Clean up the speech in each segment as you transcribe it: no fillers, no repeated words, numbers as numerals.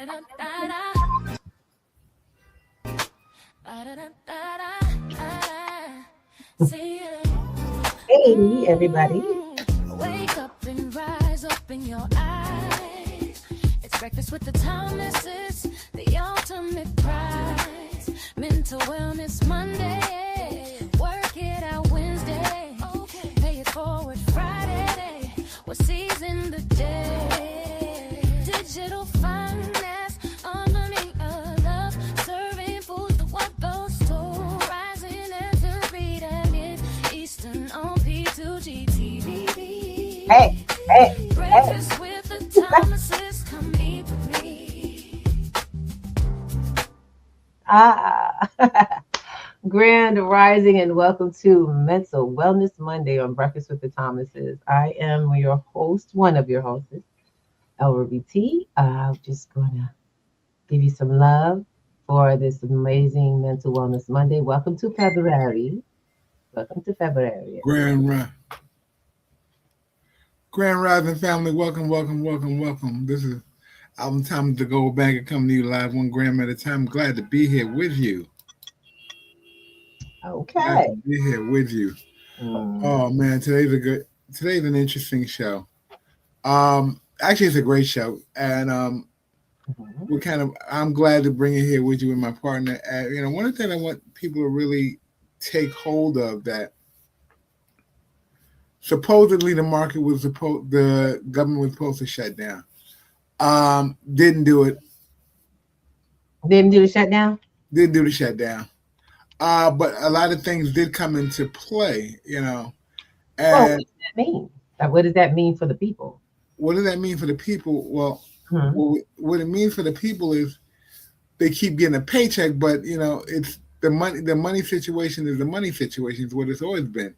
Hey, everybody. Wake up and rise up in your eyes. It's breakfast with the Thomases, the ultimate prize. Mental Wellness Monday. Work it out Wednesday. Pay it forward Friday. We're seizing the day. Digital finance, harmony of love. Serving food to what those stole. Rising as the beat and it. Eastern on P2G TV. Hey. Breakfast with the Thomases, come eat with me. Grand Rising and welcome to Mental Wellness Monday on Breakfast with the Thomases. I am your host, one of your hosts, LRBT. I'm just going to give you some love for this amazing Mental Wellness Monday. Welcome to February. Grand Rising family, welcome. This is album time to go back and come to you live 1 gram at a time. Glad to be here with you. Okay. Glad to be here with you. Oh man, today's an interesting show. Actually it's a great show. And I'm glad to bring it here with you and my partner. One of the things I want people to really take hold of that supposedly the market was the government was supposed to shut down. Didn't do it. Didn't do the shutdown? Didn't do the shutdown. But a lot of things did come into play, And what does that mean? What does that mean for the people? What does that mean for the people? Well, what it means for the people is they keep getting a paycheck, but it's the money. The money situation is the money situation. Is what it's always been.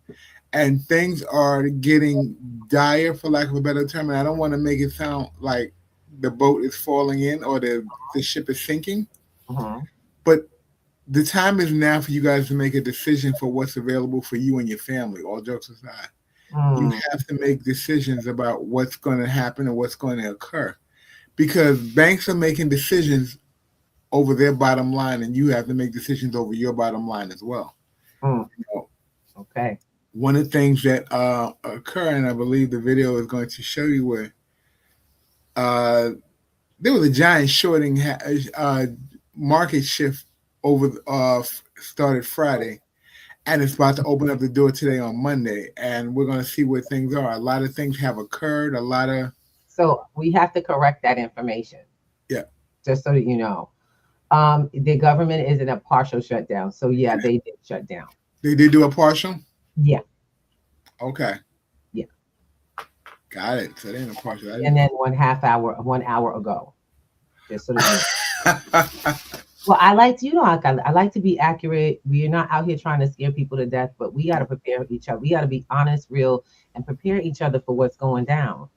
And things are getting dire, for lack of a better term. And I don't want to make it sound like the boat is falling in or the ship is sinking. But the time is now for you guys to make a decision for what's available for you and your family, all jokes aside. You have to make decisions about what's going to happen and what's going to occur. Because banks are making decisions over their bottom line, and you have to make decisions over your bottom line as well. Okay. One of the things that occur, and I believe the video is going to show you where there was a giant shorting market shift started Friday, and it's about to open up the door today on Monday, and we're going to see where things are. A lot of things have occurred. So we have to correct that information. Yeah. Just so that you know. The government is in a partial shutdown. So yeah, they did shut down. They did do a partial? Yeah. Okay. Yeah. Got it. So they in a partial. And then 1 hour ago. Just so that you know. Well, I like to be accurate. We're not out here trying to scare people to death, but we got to prepare each other. We got to be honest, real, and prepare each other for what's going down.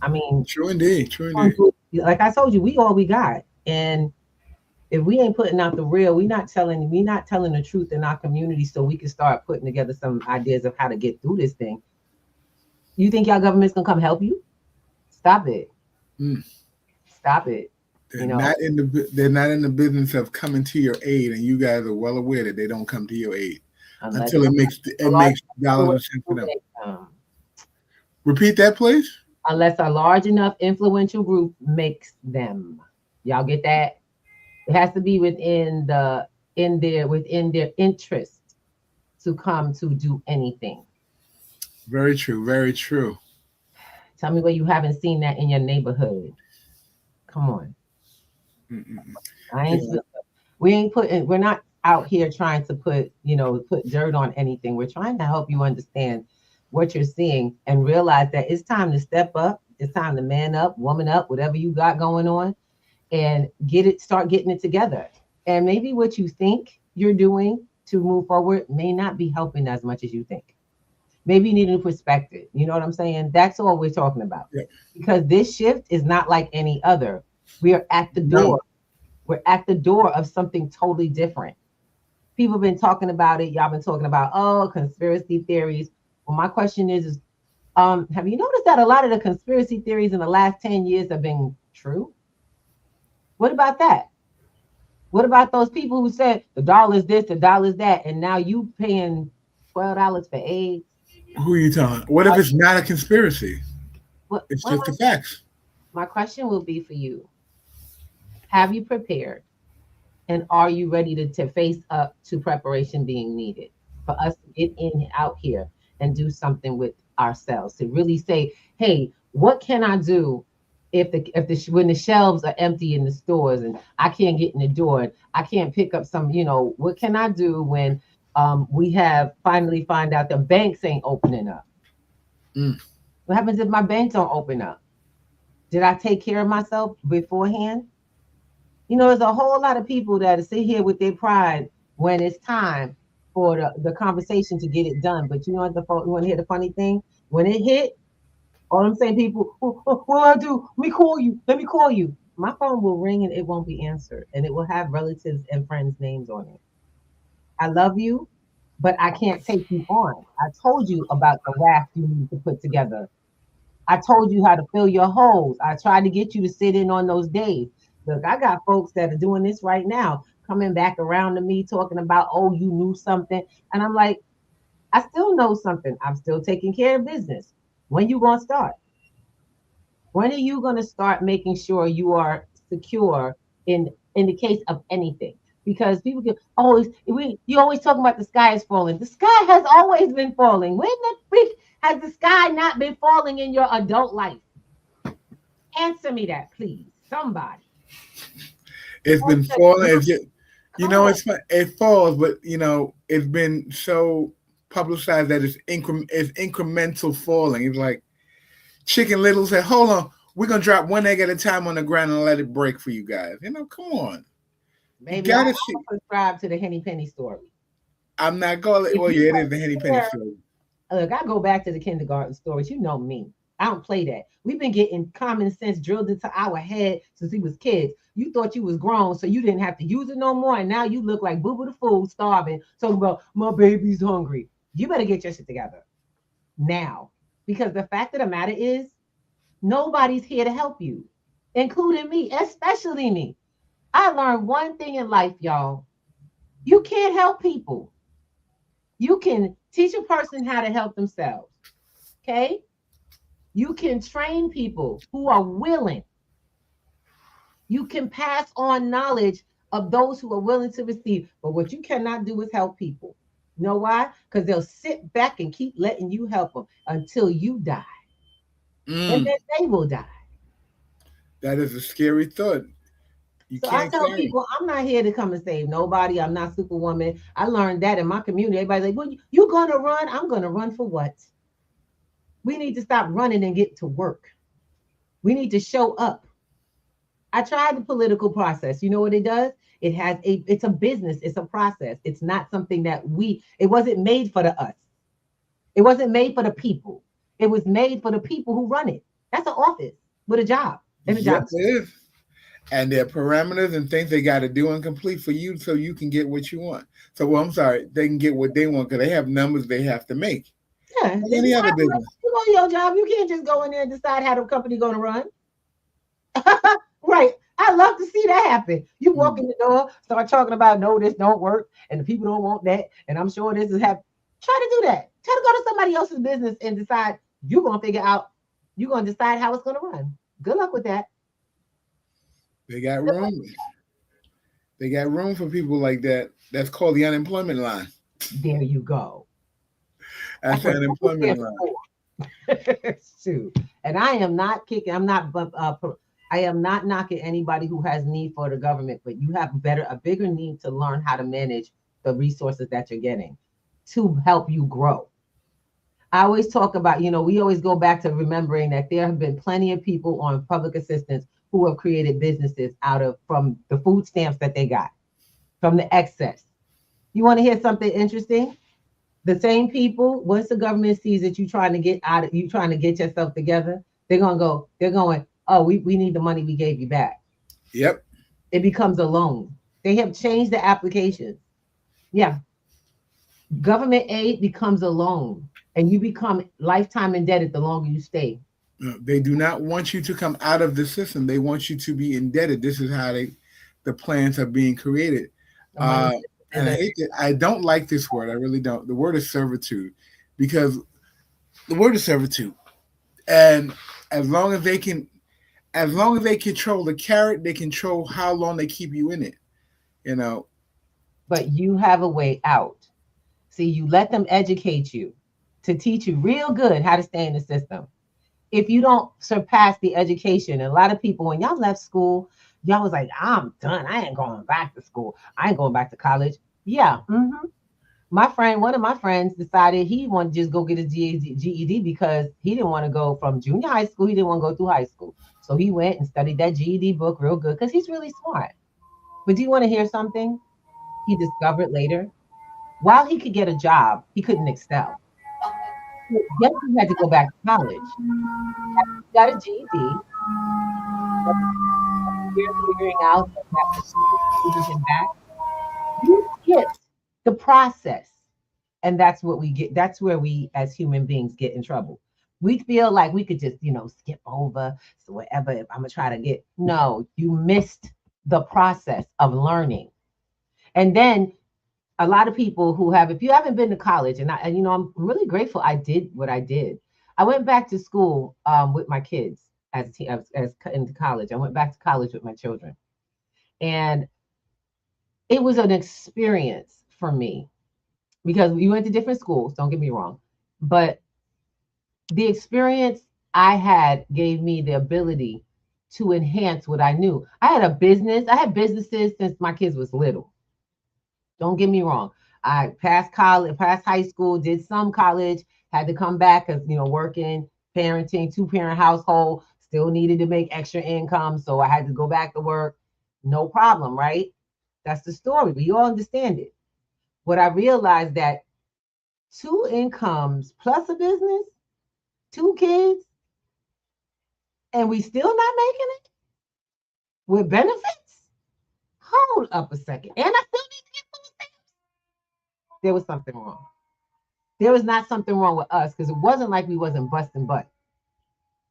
I mean, true indeed. Like I told you, we all we got, and if we ain't putting out the real, we're not telling the truth in our community, so we can start putting together some ideas of how to get through this thing. You think y'all government's gonna come help you? Stop it. Stop it. They're not in the business of coming to your aid, and you guys are well aware that they don't come to your aid until it makes dollars sense for them. Repeat that, please. Unless a large enough influential group makes them. Y'all get that? It has to be within their interest to come to do anything. Very true. Very true. Tell me where you haven't seen that in your neighborhood. Come on. We're not out here trying to put dirt on anything. We're trying to help you understand what you're seeing and realize that it's time to step up. It's time to man up, woman up, whatever you got going on, and start getting it together. And maybe what you think you're doing to move forward may not be helping as much as you think. Maybe you need a new perspective. You know what I'm saying? That's all we're talking about. Yeah. Because this shift is not like any other. We are at the door. No. We're at the door of something totally different. People have been talking about it. Y'all been talking about, conspiracy theories. Well, my question is, have you noticed that a lot of the conspiracy theories in the last 10 years have been true? What about that? What about those people who said the dollar's this, the dollar's that, and now you paying $12 for eggs? Who are you telling? What if it's not a conspiracy? It's What just the facts. my question will be for you: have you prepared, and are you ready to face up to preparation being needed for us to get in out here and do something with ourselves? To really say, hey, what can I do if the when the shelves are empty in the stores and I can't get in the door and I can't pick up some, what can I do when we have finally find out the banks ain't opening up? Mm. What happens if my banks don't open up? Did I take care of myself beforehand? There's a whole lot of people that sit here with their pride when it's time for the conversation to get it done. But you know what you want to hear the funny thing? When it hit, all I'm saying, people, what do I do? Let me call you. Let me call you. My phone will ring and it won't be answered. And it will have relatives and friends' names on it. I love you, but I can't take you on. I told you about the raft you need to put together. I told you how to fill your holes. I tried to get you to sit in on those days. Look, I got folks that are doing this right now, coming back around to me talking about, oh, you knew something. And I'm like, I still know something. I'm still taking care of business. When you gonna start? When are you gonna start making sure you are secure in the case of anything? Because people get, oh, you always talking about the sky is falling. The sky has always been falling. When the freak has the sky not been falling in your adult life? Answer me that, please. Somebody. It's been falling. It's just, Come on. it falls, but it's been so publicized that it's incremental falling. It's like Chicken Little said, "Hold on, we're gonna drop one egg at a time on the ground and let it break for you guys." Come on. Maybe I don't subscribe to the Henny Penny story. I'm not going. Well, yeah, it is the Henny Penny story. Look, I go back to the kindergarten stories. You know me. I don't play that. We've been getting common sense drilled into our head since we was kids. You thought you was grown, so you didn't have to use it no more. And now you look like Boo Boo the Fool, starving, talking about my baby's hungry. You better get your shit together now. Because the fact of the matter is, nobody's here to help you, including me, especially me. I learned one thing in life, y'all. You can't help people. You can teach a person how to help themselves. Okay? You can train people who are willing. You can pass on knowledge of those who are willing to receive. But what you cannot do is help people. You know why? Because they'll sit back and keep letting you help them until you die. And then they will die. That is a scary thought. You So I can't tell carry. people, I'm not here to come and save nobody. I'm not Superwoman. I learned that in my community. Everybody's like, well, you going to run? I'm going to run for what? We need to stop running and get to work. We need to show up. I tried the political process. You know what it does? It's a business. It's a process. It's not something that it wasn't made for the us. It wasn't made for the people. It was made for the people who run it. That's an office with a job and a job. Yes, it is. And there are parameters and things they got to do and complete for you so you can get what you want. So, well, I'm sorry, they can get what they want because they have numbers they have to make. Yeah. Like any other business. You go to your job. You can't just go in there and decide how the company going to run. Right. I love to see that happen. You walk in the door, start talking about, no, this don't work, and the people don't want that, and I'm sure this is happening. Try to do that. Try to go to somebody else's business and decide you're going to decide how it's going to run. Good luck with that. They got room. They got room for people like that. That's called the unemployment line. There you go. That's the unemployment line. Shoot. And I am not kicking. I am not knocking anybody who has need for the government, but you have a bigger need to learn how to manage the resources that you're getting to help you grow. I always talk about, we always go back to remembering that there have been plenty of people on public assistance who have created businesses from the food stamps that they got, from the excess. You want to hear something interesting? The same people, once the government sees that you trying to get yourself together, they're going, oh, we need the money we gave you back. Yep. It becomes a loan. They have changed the application. Yeah. Government aid becomes a loan, and you become lifetime indebted the longer you stay. They do not want you to come out of the system. They want you to be indebted. This is how the plans are being created. And I don't like this word. I really don't. The word is servitude, because the word is servitude. And as long as they can, as long as they control the carrot, they control how long they keep you in it. You know. But you have a way out. See, you let them educate you to teach you real good how to stay in the system. If you don't surpass the education, and a lot of people, when y'all left school, y'all was like, I'm done. I ain't going back to school. I ain't going back to college. Yeah. My friend, one of my friends decided he wanted to just go get his GED because he didn't want to go from junior high school. He didn't want to go through high school. So he went and studied that GED book real good because he's really smart. But do you want to hear something? He discovered later, while he could get a job, he couldn't excel. Yes, he had to go back to college. He got a GED. You're figuring out that was holding him back. You skipped the process. And that's what we get. That's where we as human beings get in trouble. We feel like we could just, skip over. So whatever, if I'm gonna try to get, no, you missed the process of learning. And then a lot of people who have, if you haven't been to college, and I'm really grateful I did what I did. I went back to school with my kids as into college. I went back to college with my children. And it was an experience for me because we went to different schools, don't get me wrong. But the experience I had gave me the ability to enhance what I knew. I had businesses since my kids was little. Don't get me wrong. I passed college, passed high school, did some college, had to come back because, working, parenting, 2-parent household, still needed to make extra income. So I had to go back to work. No problem, right? That's the story. We all understand it. But I realized that 2 incomes plus a business, 2 kids, and we still not making it with benefits? Hold up a second. And I still need to get food stamps. There was something wrong. There was not something wrong with us because it wasn't like we wasn't busting butt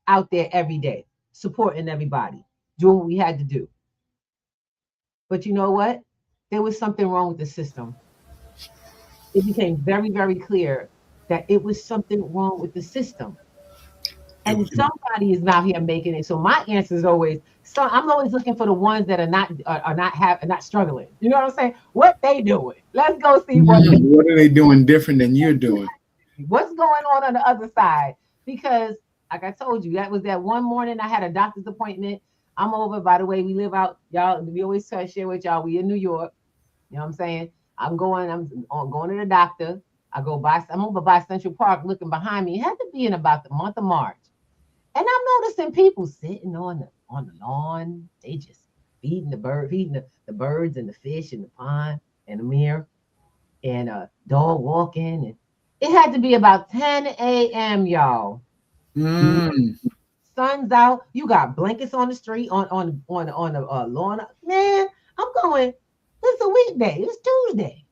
out there every day, supporting everybody, doing what we had to do. But you know what? There was something wrong with the system. It became very, very clear that it was something wrong with the system. And somebody is out here making it. So my answer is always, I'm always looking for the ones that are not struggling. You know what I'm saying? What they doing? Let's go see what are they doing different than you're doing? What's going on the other side? Because like I told you, that was that one morning I had a doctor's appointment. I'm over, by the way, we live out, y'all. We always try to share with y'all. We in New York. You know what I'm saying? I'm going to the doctor. I'm over by Central Park looking behind me. It had to be in about the month of March. And I'm noticing people sitting on the lawn. They just feeding the birds and the fish in the pond and the mirror, and a dog walking. And it had to be about 10 a.m., y'all. Sun's out. You got blankets on the street on the lawn. Man, I'm going. It's a weekday. It's Tuesday.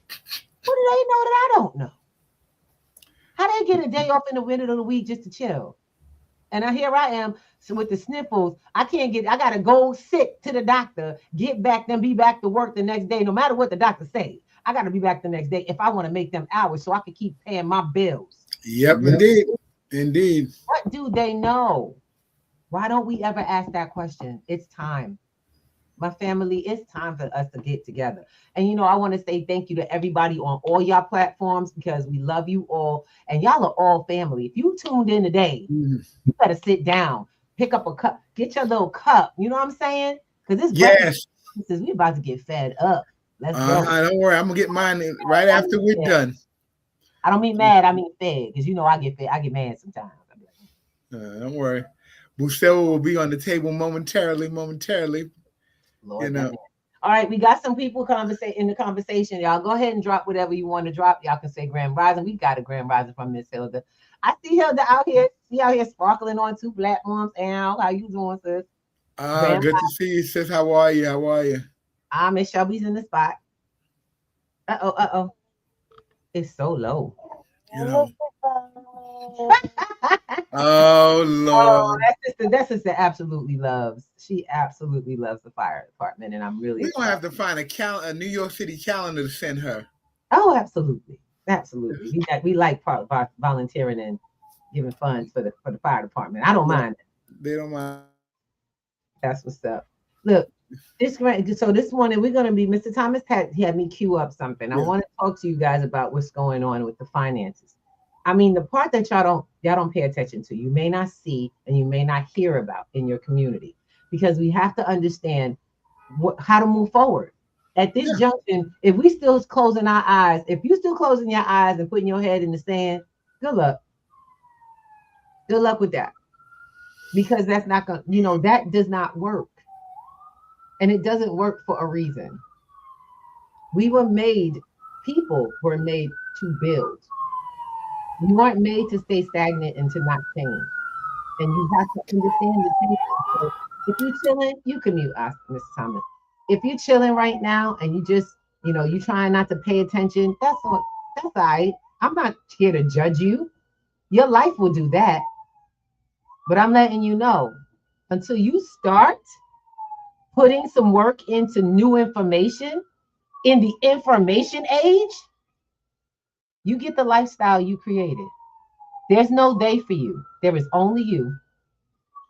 What do they know that I don't know? How they get a day off in the middle of the week just to chill? And here I am, so with the sniffles, I gotta go sit to the doctor, get back, then be back to work the next day, no matter what the doctor say. I gotta be back the next day if I want to make them hours so I can keep paying my bills. Yep, indeed. What do they know? Why don't we ever ask that question? It's time. My family, it's time for us to get together. And I want to say thank you to everybody on all y'all platforms because we love you all. And y'all are all family. If you tuned in today, you better sit down, pick up a cup, get your little cup. You know what I'm saying? Because we about to get fed up. Let's go. Don't worry, I'm gonna get mine right after we're done. I don't mean mad, I mean fed. Because I get fed. I get mad sometimes. Don't worry. Bustelo will be on the table momentarily. Lord, all right, we got some people in the conversation. Y'all go ahead and drop whatever you want to drop. Y'all can say Grand Rising. We got a Grand Rising from Miss Hilda. I see Hilda out here sparkling on 2 platforms. Al, how you doing, sis? Good to see you, sis. How are you? Miss Shelby's in the spot. It's so low. Oh Oh, Lord. that sister absolutely loves. She absolutely loves the fire department, and I'm really We're gonna have excited. to find a New York City calendar to send her. Oh, absolutely, absolutely. We like volunteering and giving funds for the fire department. I don't Yeah, mind. they don't mind. That's what's up. Look, so this morning we're gonna be. Mr. Thomas had me queue up something. I Yeah, want to talk to you guys about what's going on with the finances. I mean, the part that y'all don't pay attention to, you may not see and you may not hear about in your community, because we have to understand how to move forward. At this yeah. junction, if we still closing our eyes, if you still closing your eyes and putting your head in the sand, good luck. Good luck with that, because that's not gonna, that does not work, and it doesn't work for a reason. We were made, people were made to build. You weren't made to stay stagnant and to not change. And you have to understand the changes. So if you're chilling, you can mute us, Mr. Thomas. If you're chilling right now and you just, you trying not to pay attention, that's all right. I'm not here to judge you. Your life will do that. But I'm letting you know, until you start putting some work into new information in the information age, you get the lifestyle you created. There's no they for you. There is only you.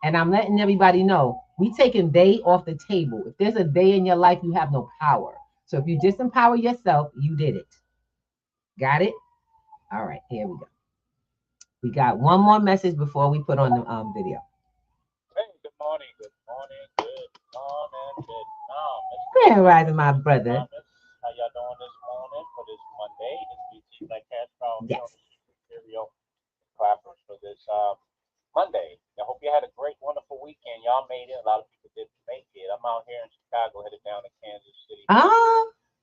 And I'm letting everybody know, we taking they off the table. If there's a they in your life, you have no power. So if you disempower yourself, you did it. Got it? All right, here we go. We got one more message before we put on the video. Hey, good morning, good morning, good morning, Vietnam. Grand Mr. Rising, my brother. Thomas, how y'all doing this morning for this Monday? This BT Black Cash Cow here on Yes. the Stereo Clappers for this Monday. I hope you had a great, wonderful weekend. Y'all made it. A lot of people didn't make it. I'm out here in Chicago, headed down to Kansas City. Ah,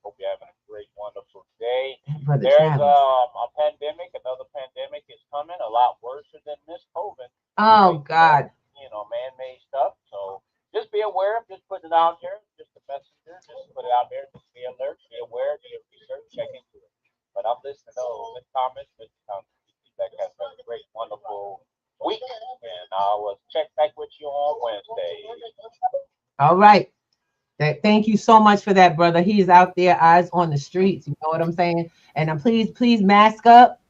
Hope you're having a great, wonderful day. brother There's Travis. a pandemic, another pandemic is coming, a lot worse than this COVID. Oh God. Man-made stuff. So just be aware, just put it out there, just a messenger, just put it out there, just be alert, be aware, do your research, check into it. But I'm listening to Mr. Thomas, Mr. Thomas, that has been a great, wonderful week, and I will check back with you on Wednesday. All right. Thank you so much for that, brother. He's out there, eyes on the streets. You know what I'm saying? And please mask up,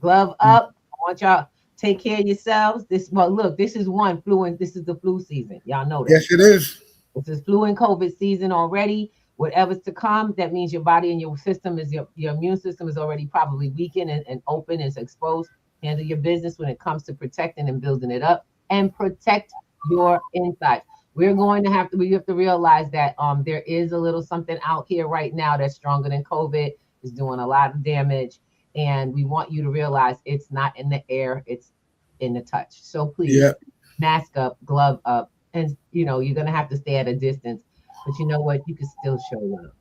glove up. I want y'all take care of yourselves. Look, this is this is the flu season. Y'all know that. Yes, it is. This is flu and COVID season already. Whatever's to come, that means your body and your system your immune system is already probably weakened and open and exposed. Handle your business when it comes to protecting and building it up, and protect your insides. We have to realize that there is a little something out here right now that's stronger than COVID, is doing a lot of damage. And we want you to realize it's not in the air, it's in the touch. So please, Yeah. mask up, glove up, and you're gonna have to stay at a distance. But you know what? You can still show up.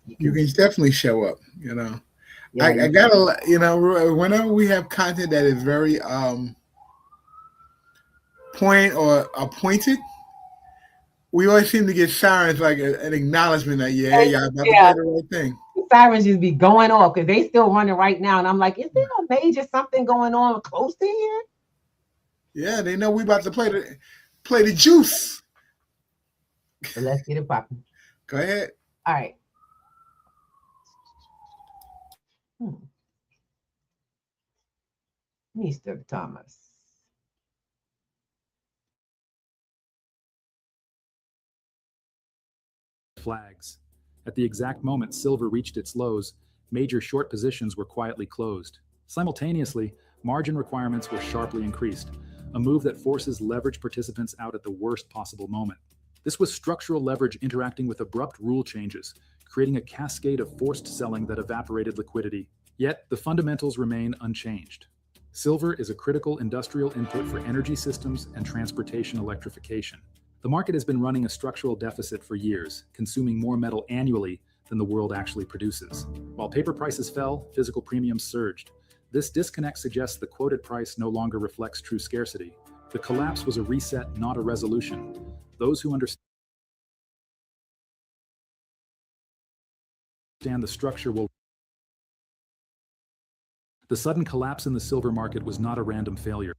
You can definitely show up. Yeah, I gotta, whenever we have content that is very point or appointed, we always seem to get sirens like an acknowledgement that y'all about to play the right thing. Sirens just be going off because they still running right now, and I'm like, is there a major something going on close to here? Yeah, they know we about to play the juice. So let's get it popping. Go ahead. All right. Mr. Thomas. Flags. At the exact moment silver reached its lows, major short positions were quietly closed. Simultaneously, margin requirements were sharply increased, a move that forces leverage participants out at the worst possible moment. This was structural leverage interacting with abrupt rule changes, creating a cascade of forced selling that evaporated liquidity. Yet, the fundamentals remain unchanged. Silver is a critical industrial input for energy systems and transportation electrification. The market has been running a structural deficit for years, consuming more metal annually than the world actually produces. While paper prices fell, physical premiums surged. This disconnect suggests the quoted price no longer reflects true scarcity. The collapse was a reset, not a resolution. Those who understand the structure will The sudden collapse in the silver market was not a random failure.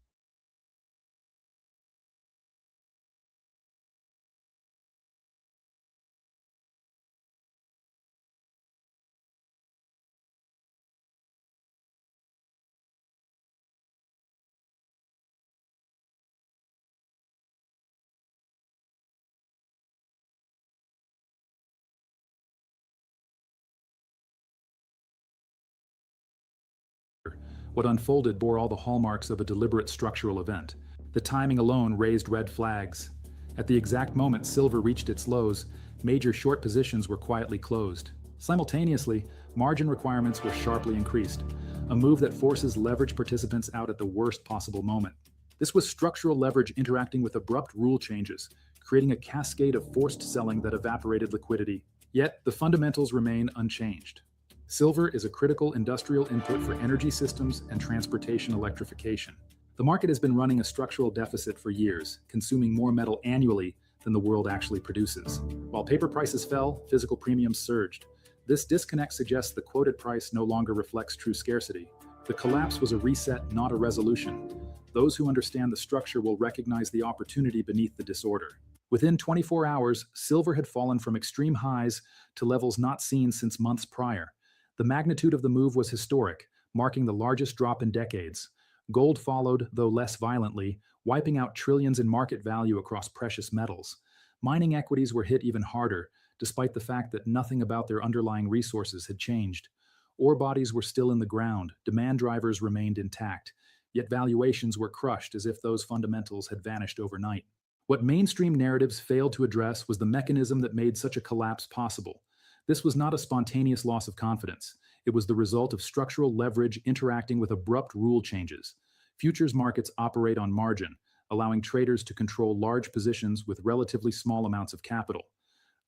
What unfolded bore all the hallmarks of a deliberate structural event. The timing alone raised red flags. At the exact moment silver reached its lows, major short positions were quietly closed. Simultaneously, margin requirements were sharply increased, a move that forces leverage participants out at the worst possible moment. This was structural leverage interacting with abrupt rule changes, creating a cascade of forced selling that evaporated liquidity. Yet, the fundamentals remain unchanged. Silver is a critical industrial input for energy systems and transportation electrification. The market has been running a structural deficit for years, consuming more metal annually than the world actually produces. While paper prices fell, physical premiums surged. This disconnect suggests the quoted price no longer reflects true scarcity. The collapse was a reset, not a resolution. Those who understand the structure will recognize the opportunity beneath the disorder. Within 24 hours, silver had fallen from extreme highs to levels not seen since months prior. The magnitude of the move was historic, marking the largest drop in decades. Gold followed, though less violently, wiping out trillions in market value across precious metals. Mining equities were hit even harder, despite the fact that nothing about their underlying resources had changed. Ore bodies were still in the ground, demand drivers remained intact, yet valuations were crushed as if those fundamentals had vanished overnight. What mainstream narratives failed to address was the mechanism that made such a collapse possible. This was not a spontaneous loss of confidence. It was the result of structural leverage interacting with abrupt rule changes. Futures markets operate on margin, allowing traders to control large positions with relatively small amounts of capital.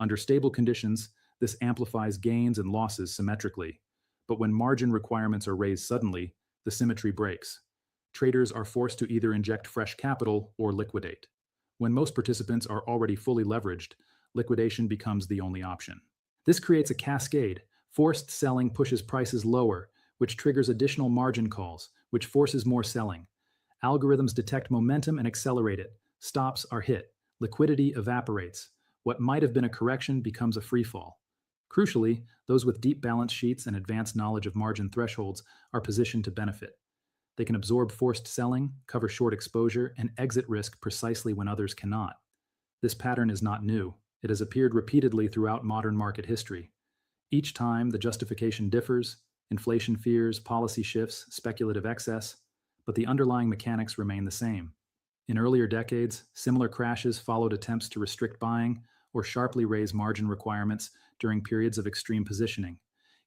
Under stable conditions, this amplifies gains and losses symmetrically. But when margin requirements are raised suddenly, the symmetry breaks. Traders are forced to either inject fresh capital or liquidate. When most participants are already fully leveraged, liquidation becomes the only option. This creates a cascade. Forced selling pushes prices lower, which triggers additional margin calls, which forces more selling. Algorithms detect momentum and accelerate it. Stops are hit. Liquidity evaporates. What might have been a correction becomes a freefall. Crucially, those with deep balance sheets and advanced knowledge of margin thresholds are positioned to benefit. They can absorb forced selling, cover short exposure, and exit risk precisely when others cannot. This pattern is not new. It has appeared repeatedly throughout modern market history. Each time, the justification differs: inflation fears, policy shifts, speculative excess, but the underlying mechanics remain the same. In earlier decades, similar crashes followed attempts to restrict buying or sharply raise margin requirements during periods of extreme positioning.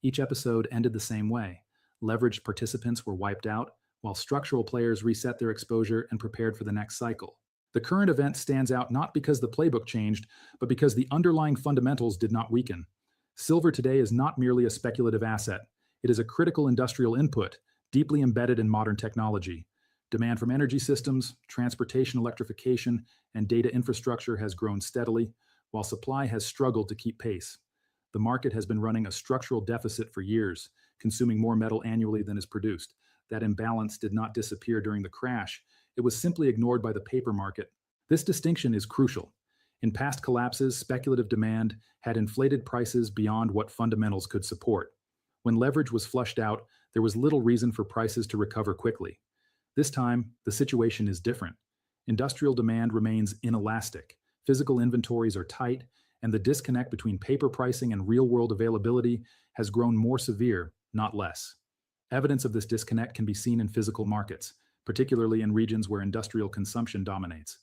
Each episode ended the same way. Leveraged participants were wiped out, while structural players reset their exposure and prepared for the next cycle. The current event stands out not because the playbook changed, but because the underlying fundamentals did not weaken. Silver today is not merely a speculative asset. It is a critical industrial input, deeply embedded in modern technology. Demand from energy systems, transportation electrification, and data infrastructure has grown steadily, while supply has struggled to keep pace. The market has been running a structural deficit for years, consuming more metal annually than is produced. That imbalance did not disappear during the crash. It was simply ignored by the paper market. This distinction is crucial. In past collapses, speculative demand had inflated prices beyond what fundamentals could support. When leverage was flushed out, there was little reason for prices to recover quickly. This time, the situation is different. Industrial demand remains inelastic, physical inventories are tight, and the disconnect between paper pricing and real-world availability has grown more severe, not less. Evidence of this disconnect can be seen in physical markets, particularly in regions where industrial consumption dominates.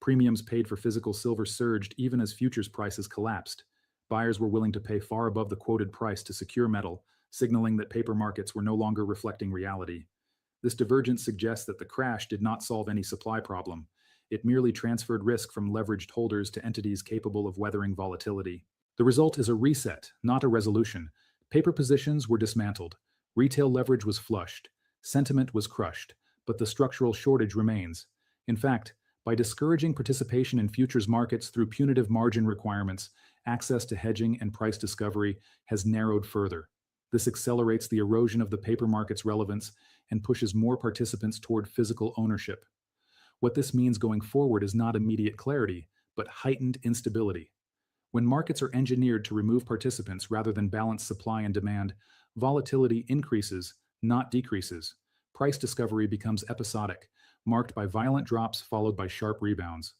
Premiums paid for physical silver surged even as futures prices collapsed. Buyers were willing to pay far above the quoted price to secure metal, signaling that paper markets were no longer reflecting reality. This divergence suggests that the crash did not solve any supply problem. It merely transferred risk from leveraged holders to entities capable of weathering volatility. The result is a reset, not a resolution. Paper positions were dismantled. Retail leverage was flushed. Sentiment was crushed. But the structural shortage remains. In fact, by discouraging participation in futures markets through punitive margin requirements, access to hedging and price discovery has narrowed further. This accelerates the erosion of the paper market's relevance, and pushes more participants toward physical ownership. What this means going forward is not immediate clarity, but heightened instability. When markets are engineered to remove participants rather than balance supply and demand, volatility increases, not decreases. Price discovery becomes episodic, marked by violent drops followed by sharp rebounds.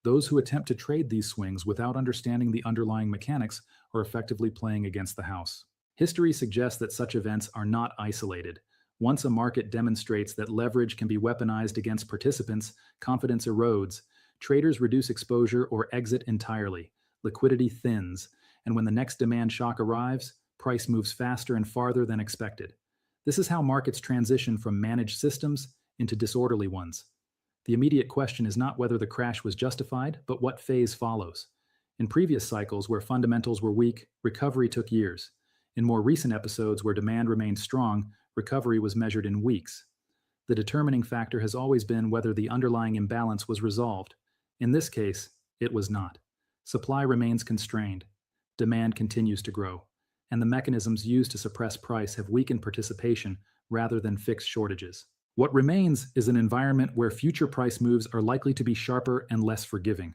Those who attempt to trade these swings without understanding the underlying mechanics are effectively playing against the house. History suggests that such events are not isolated. Once a market demonstrates that leverage can be weaponized against participants, confidence erodes, traders reduce exposure or exit entirely, liquidity thins, and when the next demand shock arrives, price moves faster and farther than expected. This is how markets transition from managed systems into disorderly ones. The immediate question is not whether the crash was justified, but what phase follows. In previous cycles where fundamentals were weak, recovery took years. In more recent episodes where demand remained strong, recovery was measured in weeks. The determining factor has always been whether the underlying imbalance was resolved. In this case, it was not. Supply remains constrained. Demand continues to grow. And the mechanisms used to suppress price have weakened participation rather than fixed shortages. What remains is an environment where future price moves are likely to be sharper and less forgiving.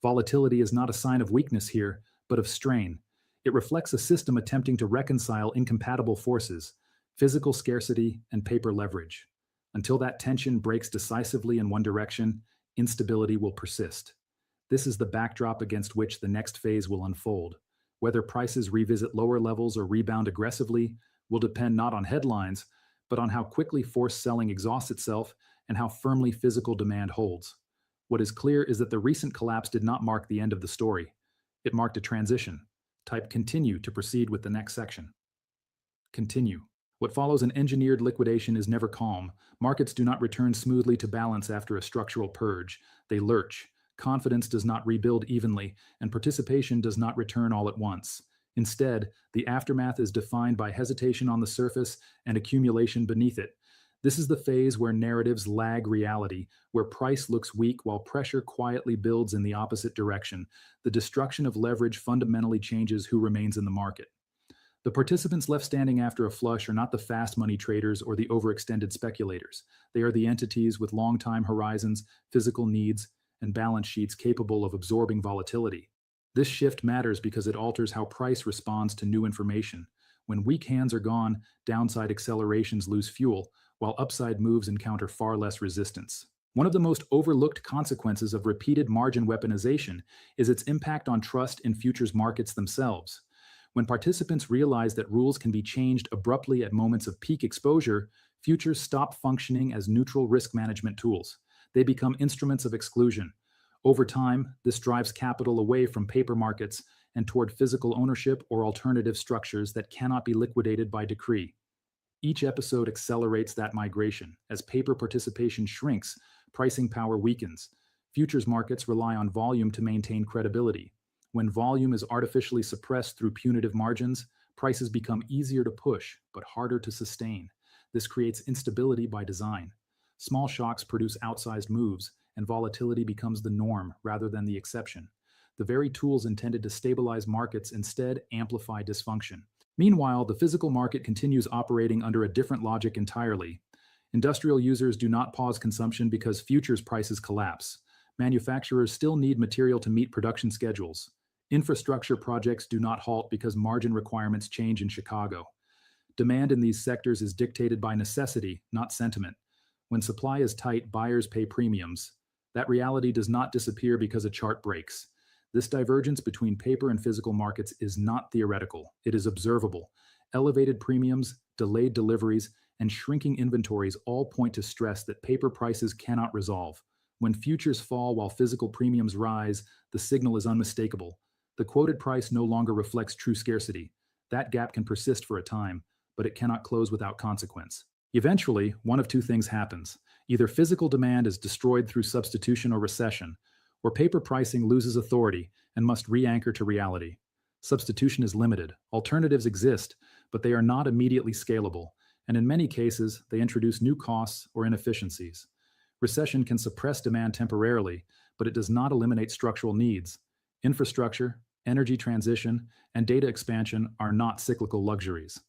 Volatility is not a sign of weakness here, but of strain. It reflects a system attempting to reconcile incompatible forces, physical scarcity and paper leverage. Until that tension breaks decisively in one direction, instability will persist. This is the backdrop against which the next phase will unfold. Whether prices revisit lower levels or rebound aggressively will depend not on headlines, but on how quickly forced selling exhausts itself and how firmly physical demand holds. What is clear is that the recent collapse did not mark the end of the story. It marked a transition. Type continue to proceed with the next section. Continue. What follows an engineered liquidation is never calm. Markets do not return smoothly to balance after a structural purge. They lurch. Confidence does not rebuild evenly, and participation does not return all at once. Instead, the aftermath is defined by hesitation on the surface and accumulation beneath it. This is the phase where narratives lag reality, where price looks weak while pressure quietly builds in the opposite direction. The destruction of leverage fundamentally changes who remains in the market. The participants left standing after a flush are not the fast money traders or the overextended speculators. They are the entities with long-time horizons, physical needs, and balance sheets capable of absorbing volatility. This shift matters because it alters how price responds to new information. When weak hands are gone, downside accelerations lose fuel, while upside moves encounter far less resistance. One of the most overlooked consequences of repeated margin weaponization is its impact on trust in futures markets themselves. When participants realize that rules can be changed abruptly at moments of peak exposure, futures stop functioning as neutral risk management tools. They become instruments of exclusion. Over time, this drives capital away from paper markets and toward physical ownership or alternative structures that cannot be liquidated by decree. Each episode accelerates that migration. As paper participation shrinks, pricing power weakens. Futures markets rely on volume to maintain credibility. When volume is artificially suppressed through punitive margins, prices become easier to push, but harder to sustain. This creates instability by design. Small shocks produce outsized moves, and volatility becomes the norm rather than the exception. The very tools intended to stabilize markets instead amplify dysfunction. Meanwhile, the physical market continues operating under a different logic entirely. Industrial users do not pause consumption because futures prices collapse. Manufacturers still need material to meet production schedules. Infrastructure projects do not halt because margin requirements change in Chicago. Demand in these sectors is dictated by necessity, not sentiment. When supply is tight, buyers pay premiums. That reality does not disappear because a chart breaks. This divergence between paper and physical markets is not theoretical. It is observable. Elevated premiums, delayed deliveries, and shrinking inventories all point to stress that paper prices cannot resolve. When futures fall while physical premiums rise, the signal is unmistakable. The quoted price no longer reflects true scarcity. That gap can persist for a time, but it cannot close without consequence. Eventually, one of two things happens. Either physical demand is destroyed through substitution or recession, or paper pricing loses authority and must re-anchor to reality. Substitution is limited. Alternatives exist, but they are not immediately scalable, and in many cases, they introduce new costs or inefficiencies. Recession can suppress demand temporarily, but it does not eliminate structural needs. Infrastructure, energy transition, and data expansion are not cyclical luxuries.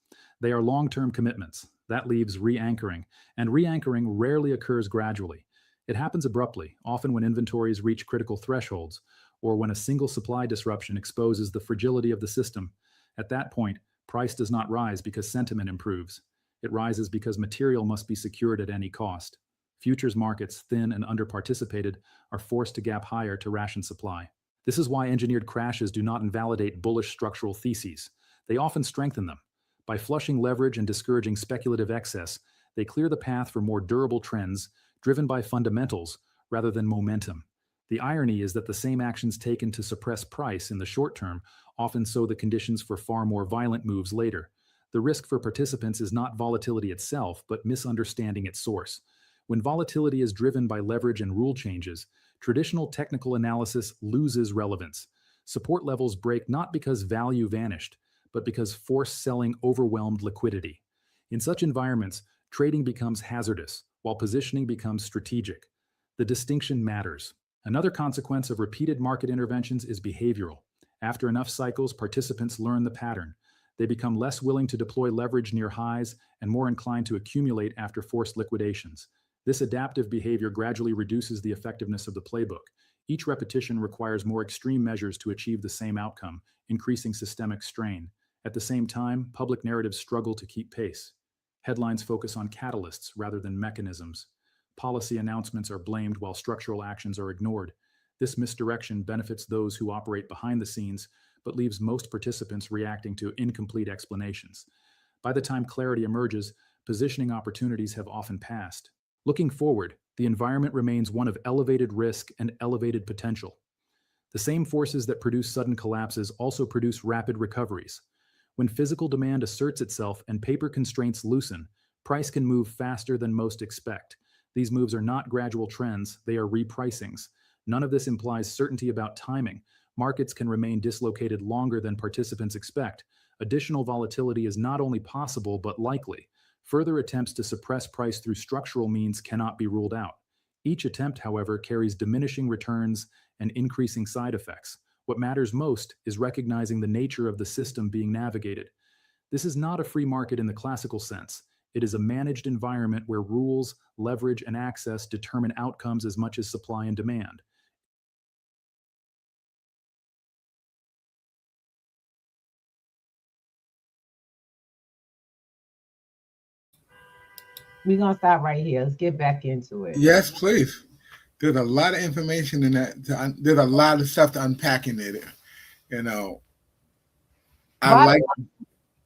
They are long-term commitments. That leaves re-anchoring, and re-anchoring rarely occurs gradually. It happens abruptly, often when inventories reach critical thresholds, or when a single supply disruption exposes the fragility of the system. At that point, price does not rise because sentiment improves. It rises because material must be secured at any cost. Futures markets, thin and underparticipated, are forced to gap higher to ration supply. This is why engineered crashes do not invalidate bullish structural theses. They often strengthen them. By flushing leverage and discouraging speculative excess, they clear the path for more durable trends driven by fundamentals rather than momentum. The irony is that the same actions taken to suppress price in the short term often sow the conditions for far more violent moves later. The risk for participants is not volatility itself, but misunderstanding its source. When volatility is driven by leverage and rule changes, traditional technical analysis loses relevance. Support levels break not because value vanished, but because forced selling overwhelmed liquidity. In such environments, trading becomes hazardous, while positioning becomes strategic. The distinction matters. Another consequence of repeated market interventions is behavioral. After enough cycles, participants learn the pattern. They become less willing to deploy leverage near highs and more inclined to accumulate after forced liquidations. This adaptive behavior gradually reduces the effectiveness of the playbook. Each repetition requires more extreme measures to achieve the same outcome, increasing systemic strain. At the same time, public narratives struggle to keep pace. Headlines focus on catalysts rather than mechanisms. Policy announcements are blamed while structural actions are ignored. This misdirection benefits those who operate behind the scenes, but leaves most participants reacting to incomplete explanations. By the time clarity emerges, positioning opportunities have often passed. Looking forward, the environment remains one of elevated risk and elevated potential. The same forces that produce sudden collapses also produce rapid recoveries. When physical demand asserts itself and paper constraints loosen, price can move faster than most expect. These moves are not gradual trends, they are repricings. None of this implies certainty about timing. Markets can remain dislocated longer than participants expect. Additional volatility is not only possible, but likely. Further attempts to suppress price through structural means cannot be ruled out. Each attempt, however, carries diminishing returns and increasing side effects. What matters most is recognizing the nature of the system being navigated. This is not a free market in the classical sense. It is a managed environment where rules, leverage, and access determine outcomes as much as supply and demand. We're gonna stop right here. Let's get back into it. Yes, please. There's a lot of information in that. There's a lot of stuff to unpack in there. You know,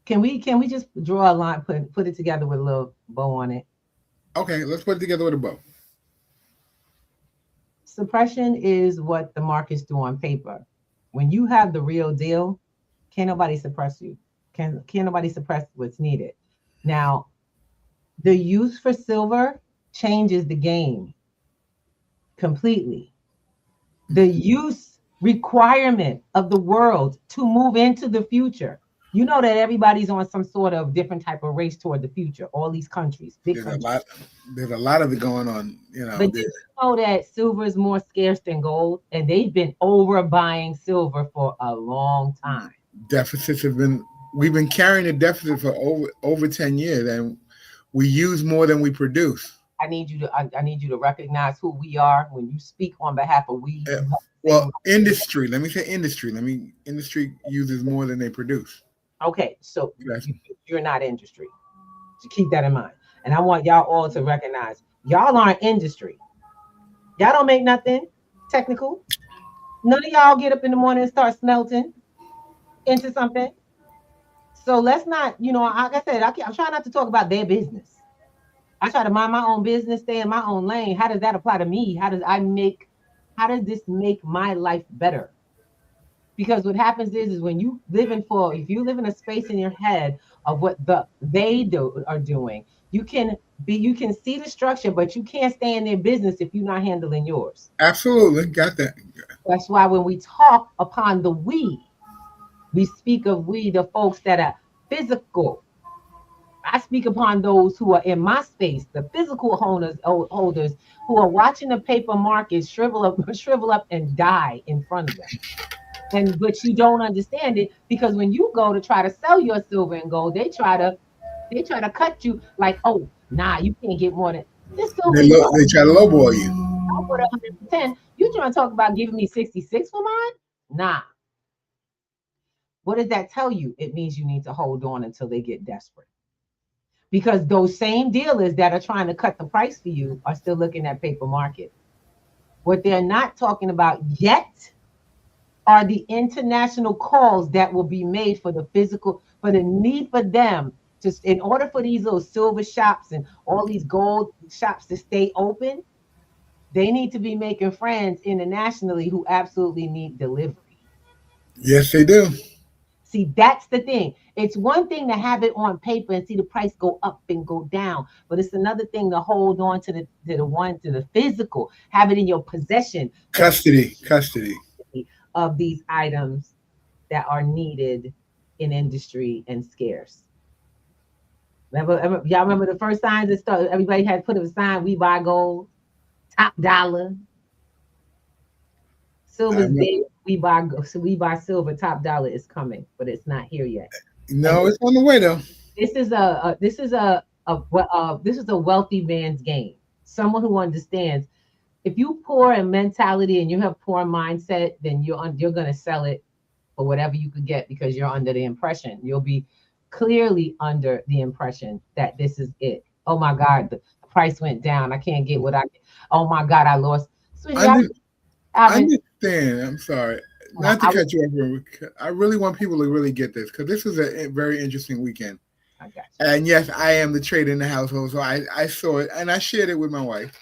Can we just draw a line, put it together with a little bow on it? Okay, let's put it together with a bow. Suppression is what the markets do on paper. When you have the real deal, can't nobody suppress you. Can't nobody suppress what's needed. Now, the use for silver changes the game completely. The use requirement of the world to move into the future. You know that everybody's on some sort of different type of race toward the future. All these countries, big countries. There's a lot of it going on. You know, but you know that silver is more scarce than gold, and they've been overbuying silver for a long time. Deficits we've been carrying a deficit for over 10 years, and we use more than we produce. I need you to recognize who we are when you speak on behalf of we. Well, industry. Let me say industry. Industry uses more than they produce. Okay, so you're not industry. So keep that in mind. And I want y'all all to recognize y'all aren't industry. Y'all don't make nothing technical. None of y'all get up in the morning and start smelting into something. So let's not, like I said, I'm trying not to talk about their business. I try to mind my own business, stay in my own lane. How does that apply to me? How does this make my life better? Because what happens is when if you live in a space in your head of what they are doing, you can see the structure, but you can't stay in their business if you're not handling yours. Absolutely, got that. That's why when we talk upon the we speak of the folks that are physical. I speak upon those who are in my space, the physical holders who are watching the paper market shrivel up and die in front of them. But you don't understand it because when you go to try to sell your silver and gold, they try to They try to cut you like, oh, nah, you can't get more than this silver. They try to lowball you. I put 110. You trying to talk about giving me 66 for mine? Nah. What does that tell you? It means you need to hold on until they get desperate. Because those same dealers that are trying to cut the price for you are still looking at paper market. What they're not talking about yet are the international calls that will be made for the physical, for the need for them to, in order for these little silver shops and all these gold shops to stay open, they need to be making friends internationally who absolutely need delivery. Yes, they do. See, that's the thing. It's one thing to have it on paper and see the price go up and go down, but it's another thing to hold on to the physical, have it in your possession. Custody Of these items that are needed in industry and scarce. Y'all remember the first signs that started? Everybody had put up a sign: "We buy gold, top dollar." Silver's dead. We buy silver. Top dollar is coming, but it's not here yet. No, it's on the way though. This is a wealthy man's game. Someone who understands. If you poor in mentality and you have poor mindset, then you're gonna sell it for whatever you could get because you're under the impression. You'll be clearly under the impression that this is it. Oh my God, the price went down. I can't get what I. Oh my God, I lost. I understand. I'm sorry, not to cut you off. I really want people to really get this because this was a very interesting weekend. I got you. And yes, I am the trader in the household, so I saw it and I shared it with my wife.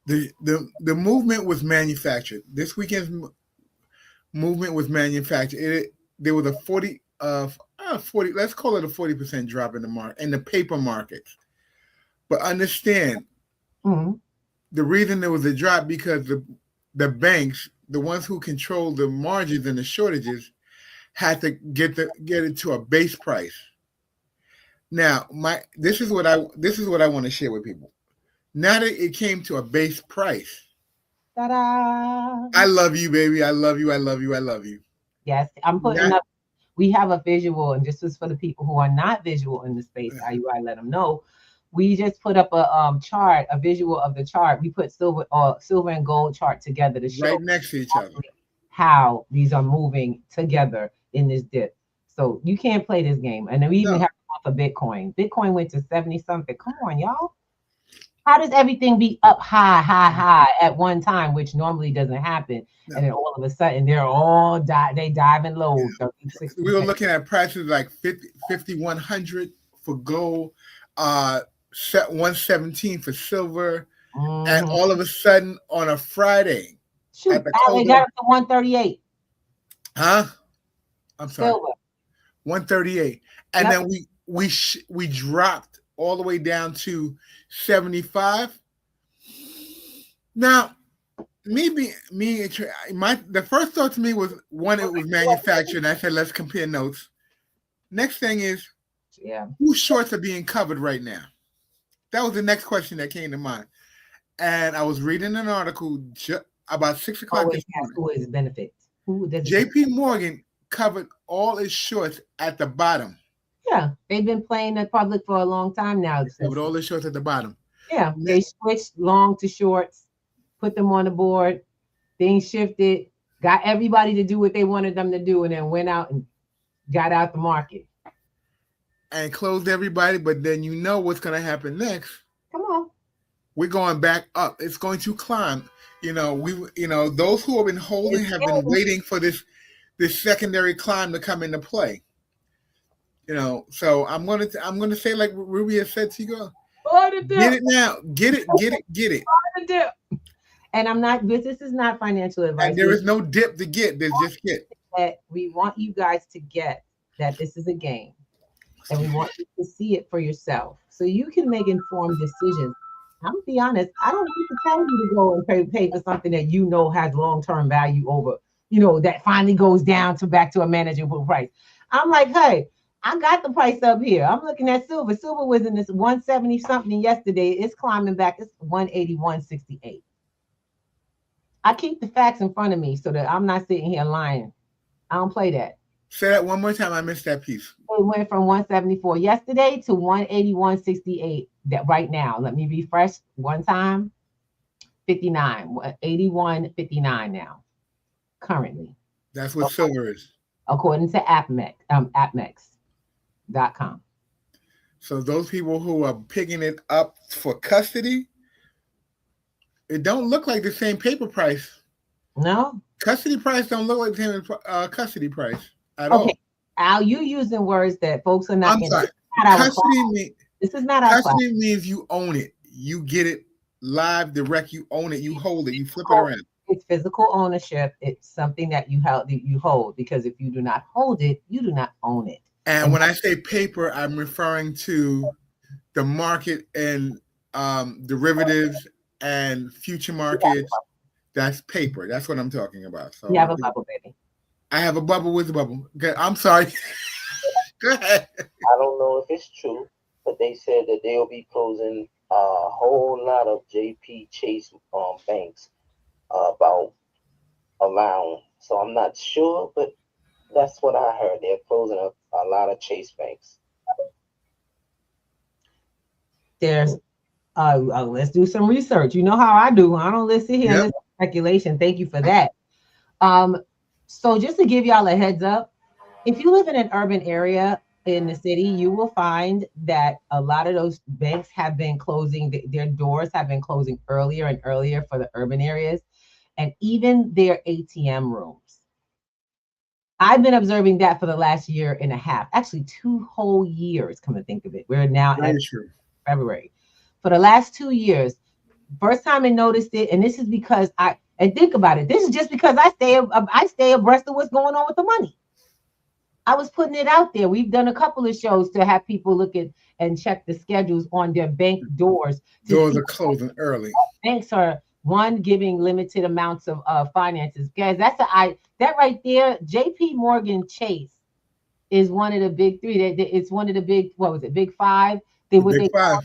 The movement was manufactured. This weekend's movement was manufactured. There was a 40. Let's call it a 40% drop in the paper markets. But understand, the reason there was a drop because the banks, the ones who control the margins and the shortages, had to get it to a base price. Now, this is what I want to share with people. Now that it came to a base price, ta-da! I love you, baby. I love you. I love you. I love you. Yes, I'm putting up. We have a visual, and this is for the people who are not visual in the space. I let them know. We just put up a chart, a visual of the chart. We put silver and gold chart together to show right next to each other how these are moving together in this dip. So you can't play this game. And then we even have off of Bitcoin. Bitcoin went to 70 something. Come on, y'all. How does everything be up high at one time, which normally doesn't happen? No. And then all of a sudden they're all they diving low. Yeah. We were looking at prices like 5,100 for gold, 117 for silver, and all of a sudden on a Friday, they got up to 138. Huh? I'm sorry. Silver. 138, and then we dropped all the way down to 75. Now, the first thought to me was one, it was manufactured. I said, let's compare notes. Next thing is, whose shorts are being covered right now? That was the next question that came to mind. And I was reading an article about 6 o'clock this morning. Who is benefit? JP Morgan covered all its shorts at the bottom. Yeah, they've been playing the public for a long time now. With all the shorts at the bottom. Yeah, they switched long to shorts, put them on the board, things shifted, got everybody to do what they wanted them to do, and then went out and got out the market. And closed everybody, but then you know what's going to happen next. Come on. We're going back up. It's going to climb. Those who have been holding have been waiting for this secondary climb to come into play. So I'm gonna say like Ruby has said to you, get it now, get it. And this is not financial advice. And there is no dip to get. There's just get. That we want you guys to get that this is a game, and we want you to see it for yourself so you can make informed decisions. I'm gonna be honest. I don't need to tell you to go and pay for something that has long-term value over, that finally goes down back to a manageable price. I'm like, hey, I got the price up here. I'm looking at silver. Silver was in this 170 something yesterday. It's climbing back. It's 181.68. I keep the facts in front of me so that I'm not sitting here lying. I don't play that. Say that one more time. I missed that piece. It went from 174 yesterday to 181.68 that right now. Let me refresh one time. 59, 81.59 now, currently. That's what silver is. According to AppMex.com. So those people who are picking it up for custody, it don't look like the same paper price. No? Custody price don't look like the same custody price at Okay. all. Al, you using words that folks are not. I'm sorry. This is not our class. Custody means you own it. You get it live, direct. You own it. You hold it. You flip it around. It's physical ownership. It's something that you hold, because if you do not hold it, you do not own it. And when I say paper, I'm referring to the market and derivatives and future markets. That's paper. That's what I'm talking about. So you have a bubble, baby. I have a bubble with a bubble. Okay, I'm sorry. Go ahead. I don't know if it's true, but they said that they'll be closing a whole lot of JP Chase banks about around. So I'm not sure, but that's what I heard. They're closing a lot of Chase banks. There's let's do some research. You know how I do. I don't listen here. Yep. Speculation. Thank you for that. So just to give y'all a heads up, if you live in an urban area in the city, you will find that a lot of those banks have been closing. Their doors have been closing earlier and earlier for the urban areas, and even their ATM rooms. I've been observing that for the last year and a half, actually 2 whole years, come to think of it. We're now at February. For the last 2 years, first time I noticed it, and this is because and think about it, this is just because I stay abreast of what's going on with the money. I was putting it out there. We've done a couple of shows to have people look at and check the schedules on their bank doors. Doors are closing early. Banks are giving limited amounts of finances. Guys, that right there, JP Morgan Chase is one of the big 3. It's one of the big, what was it, big 5? Big 5.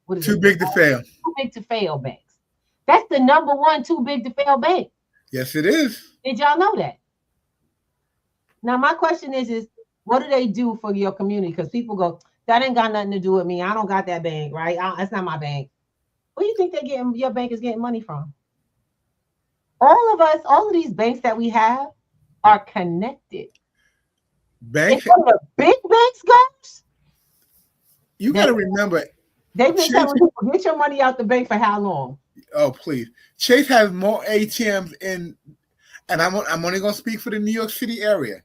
What is too it? Big to fail. Too big to fail banks. That's the number 1 too big to fail bank. Yes, it is. Did y'all know that? Now my question is what do they do for your community? Because people go, that ain't got nothing to do with me. I don't got that bank, right? That's not my bank. Where do you think your bank is getting money from? All of these banks that we have are connected. Banks. The big banks goes. You got to remember. They've been telling people, get your money out the bank for how long? Oh, please. Chase has more ATMs and I'm only going to speak for the New York City area.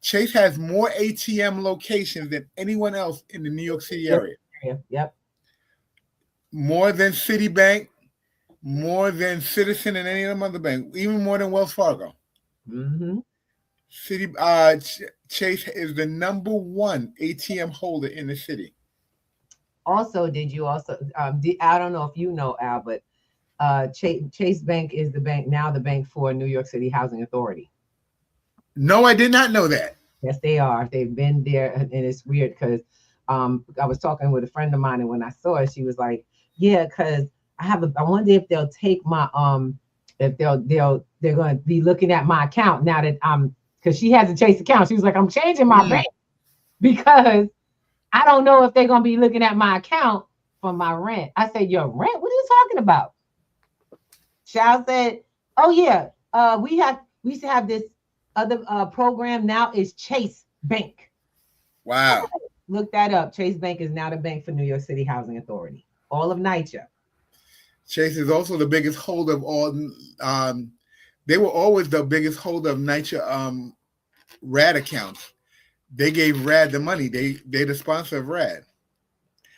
Chase has more ATM locations than anyone else in the New York City area. Yep. More than Citibank, more than Citizen and any of them other banks, even more than Wells Fargo. Mm-hmm. Chase is the number 1 ATM holder in the city. Also, I don't know if you know, Al, but Chase Bank is the bank for New York City Housing Authority. No, I did not know that. Yes, they are. They've been there, and it's weird because I was talking with a friend of mine, and when I saw it, she was like, "Yeah, because I wonder if they'll take my if they're going to be looking at my account now that because she has a Chase account. She was like, I'm changing my bank because I don't know if they're going to be looking at my account for my rent." I said, "Your rent? What are you talking about?" Shao said, "Oh yeah, we used to have this other program. Now it's Chase Bank." Wow. Look that up. Chase Bank is now the bank for New York City Housing Authority. All of NYCHA. Chase is also the biggest holder of all. They were always the biggest holder of NYCHA RAD accounts. They gave RAD the money. They're the sponsor of RAD.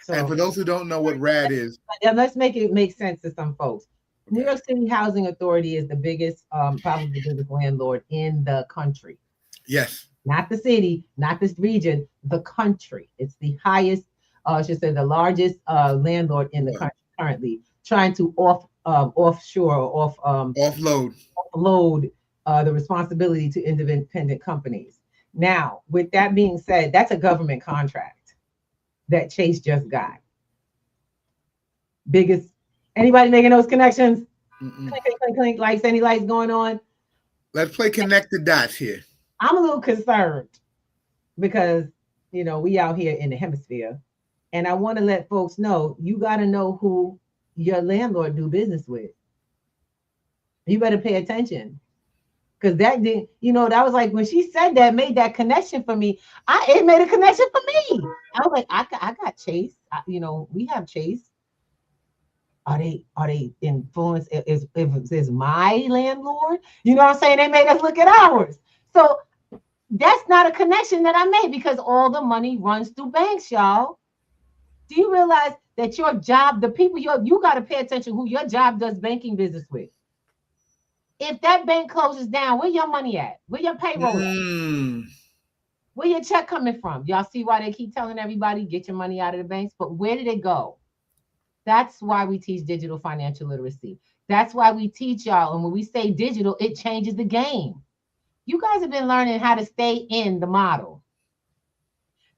So, and for those who don't know what RAD is, let's make it make sense to some folks. Okay. New York City Housing Authority is the biggest, probably the biggest landlord in the country. Yes. Not the city, not this region, the country. It's the highest, I should say, the largest landlord in the country currently, trying to offshore or offload the responsibility to independent companies. Now, with that being said, that's a government contract that Chase just got. Biggest, anybody making those connections? Clink, clink, clink, clink, lights, any lights going on? Let's play connect the dots here. I'm a little concerned because, we out here in the hemisphere, and I want to let folks know you got to know who your landlord do business with. You better pay attention. Because that did, that was like when she said that, made that connection for me. It made a connection for me. I was like, I got Chase. We have Chase. Are they influenced? If it's my landlord, you know what I'm saying? They made us look at ours. So that's not a connection that I made because all the money runs through banks, y'all. Do you realize that your job, the people you got to pay attention who your job does banking business with? If that bank closes down, where your money at? Where your payroll at? Where your check coming from? Y'all see why they keep telling everybody get your money out of the banks? But where did it go? That's why we teach digital financial literacy. That's why we teach y'all. And when we say digital, it changes the game. You guys have been learning how to stay in the model.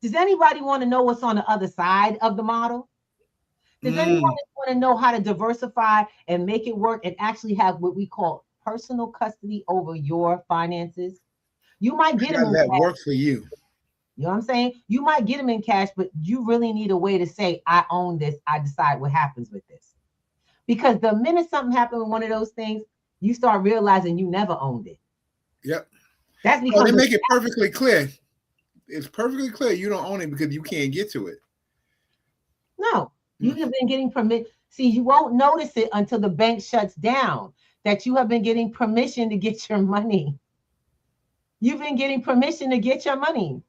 Does anybody want to know what's on the other side of the model? Does anyone want to know how to diversify and make it work and actually have what we call personal custody over your finances? You might get them in that cash. Work for you. You know what I'm saying? You might get them in cash, but you really need a way to say, I own this. I decide what happens with this. Because the minute something happens with one of those things, you start realizing you never owned it. Yep. That's because they make it perfectly clear. It's perfectly clear you don't own it because you can't get to it. No, you have been getting permission. See, you won't notice it until the bank shuts down that you have been getting permission to get your money. You've been getting permission to get your money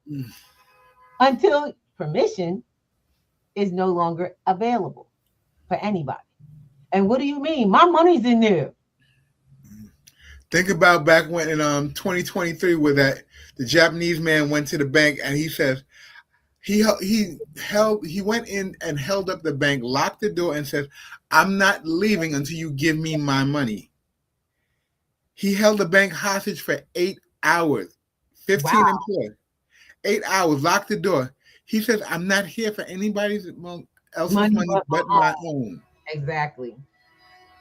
until permission is no longer available for anybody. And what do you mean? My money's in there. Think about back when in 2023 where the Japanese man went to the bank and he says he went in and held up the bank, locked the door and says, I'm not leaving until you give me my money. He held the bank hostage for 8 hours, 15 employees, 8 hours, locked the door. He says, I'm not here for anybody else's money but my own. Exactly.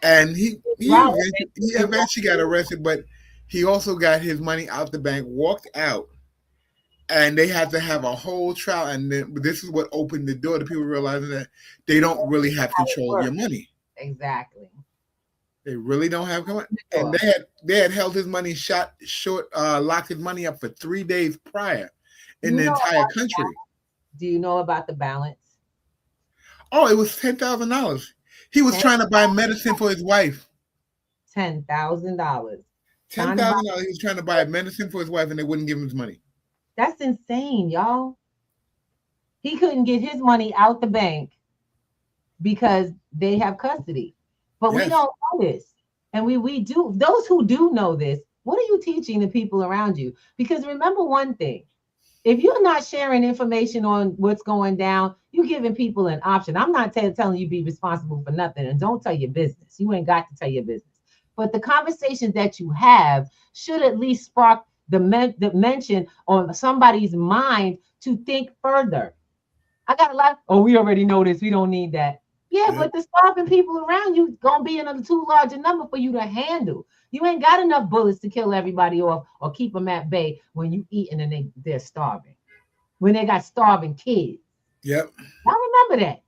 And he eventually got arrested, but he also got his money out the bank, walked out, and they had to have a whole trial. And then this is what opened the door to people realizing that they don't really have control of your money. Exactly. They really don't have control. And they had held his money locked his money up for 3 days prior in the entire country. Do you know about the balance? Oh, it was $10,000. He was trying to buy medicine for his wife. $10,000. $10,000. He was trying to buy medicine for his wife, and they wouldn't give him his money. That's insane, y'all. He couldn't get his money out the bank because they have custody. But we don't know this. And we do. Those who do know this, what are you teaching the people around you? Because remember one thing. If you're not sharing information on what's going down, you're giving people an option. I'm not telling you be responsible for nothing, and don't tell your business. You ain't got to tell your business. But the conversations that you have should at least spark the mention on somebody's mind to think further. I got a lot. We already know this. We don't need that. Yeah, but the starving people around you gonna be in a too large a number for you to handle. You ain't got enough bullets to kill everybody off or keep them at bay when you eating and they're starving. When they got starving kids. Yep. I remember that.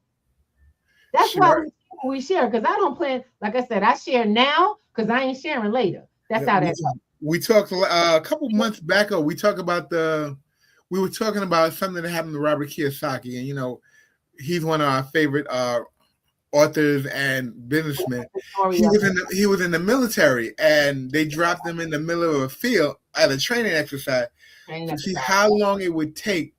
That's why we share, because I don't plan, like I said, I share now because I ain't sharing later. That's how that's. We talked a couple months back ago, we were talking about something that happened to Robert Kiyosaki, and he's one of our favorite authors and businessmen. He was in the military, and they dropped him in the middle of a field at a training exercise to see how long it would take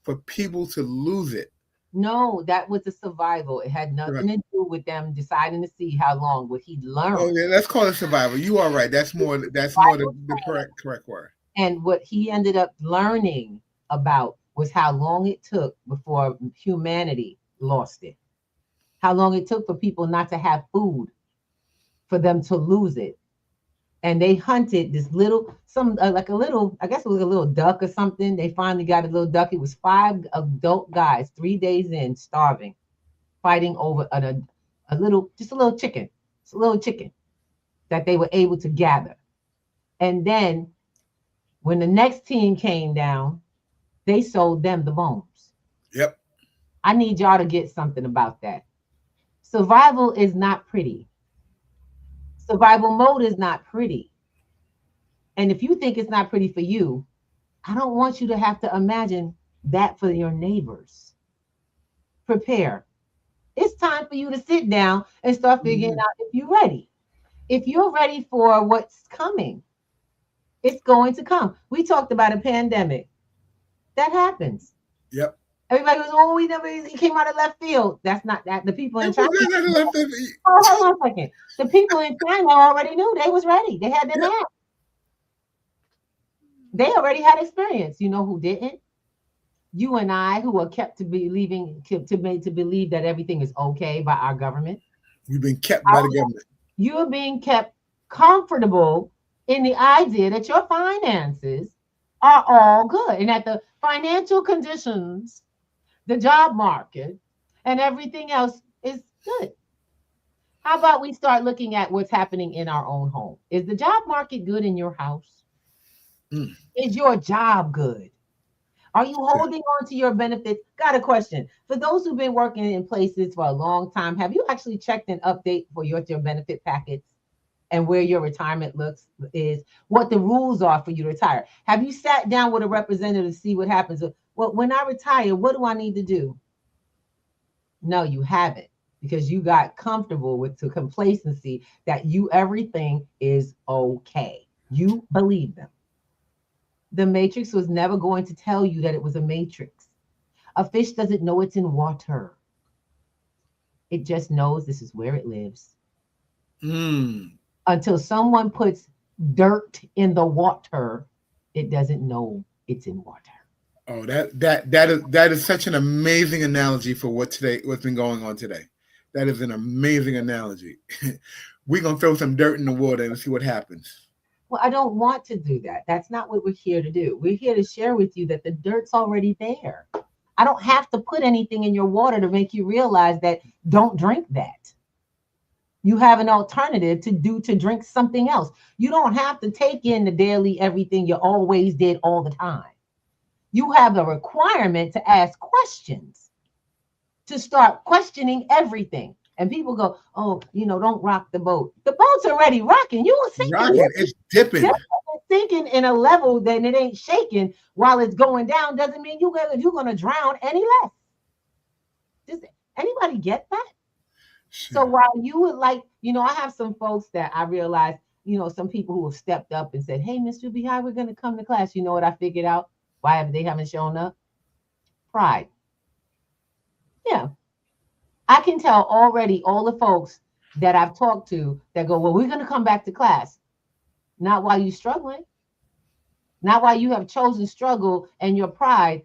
for people to lose it. No, that was a survival. It had nothing to do with them deciding to see how long would he learn. Oh yeah, let's call it survival. You are right. That's more the correct word. And what he ended up learning about was how long it took before humanity lost it. How long it took for people not to have food, for them to lose it. And they hunted this I guess it was a little duck or something. They finally got a little duck. It was 5 adult guys, 3 days in, starving, fighting over a little chicken. It's a little chicken that they were able to gather. And then when the next team came down, they sold them the bombs. Yep. I need y'all to get something about that. Survival is not pretty. Survival mode is not pretty. And if you think it's not pretty for you, I don't want you to have to imagine that for your neighbors. Prepare. It's time for you to sit down and start figuring out if you're ready. If you're ready for what's coming, it's going to come. We talked about a pandemic. That happens. Yep. Everybody goes, oh, he came out of left field. That's not that. The people in China. Yep. Oh, hold on a second. The people in China already knew they was ready. They had their map. They already had experience. You know who didn't? You and I, who are kept to believing, made to believe that everything is okay by our government. We've been kept by the government. You're being kept comfortable in the idea that your finances are all good and that the financial conditions, the job market, and everything else is good. How about we start looking at what's happening in our own home? Is the job market good in your house? Is your job good? Are you holding on to your benefits? Got a question. For those who've been working in places for a long time, have you actually checked an update for your benefit packets and where your retirement is, what the rules are for you to retire? Have you sat down with a representative to see what happens? Well, when I retire, what do I need to do? No, you haven't, because you got comfortable with the complacency that everything is okay. You believe them. The matrix was never going to tell you that it was a matrix. A fish doesn't know it's in water. It just knows this is where it lives. Until someone puts dirt in the water, it doesn't know it's in water. Oh, that is such an amazing analogy for what's been going on today. That is an amazing analogy. We're gonna throw some dirt in the water and see what happens. Well, I don't want to do that. That's not what we're here to do. We're here to share with you that the dirt's already there. I don't have to put anything in your water to make you realize that don't drink that. You have an alternative to drink something else. You don't have to take in the daily everything you always did all the time. You have a requirement to ask questions, to start questioning everything. And people go, oh, don't rock the boat. The boat's already rocking. You were sinking. Rocking, it's dipping. It's sinking in a level that it ain't shaking while it's going down doesn't mean you're going to drown any less. Does anybody get that? Sure. So while you would like, I have some folks that I realize, some people who have stepped up and said, hey, Mr. Behi, we're going to come to class. You know what I figured out? Why they haven't shown up? Pride. Yeah. I can tell already all the folks that I've talked to that go, well, we're going to come back to class. Not while you're struggling. Not while you have chosen struggle and your pride.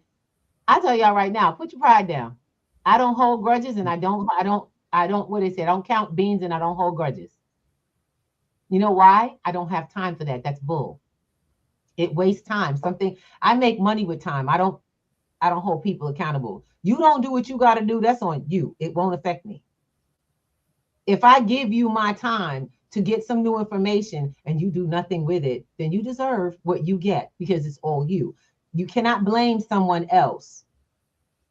I tell y'all right now, put your pride down. I don't hold grudges, and I don't, what they say, I don't count beans and I don't hold grudges. You know why? I don't have time for that. That's bull. It wastes time. I make money with time. I don't hold people accountable. You don't do what you got to do. That's on you. It won't affect me. If I give you my time to get some new information and you do nothing with it, then you deserve what you get because it's all you. You cannot blame someone else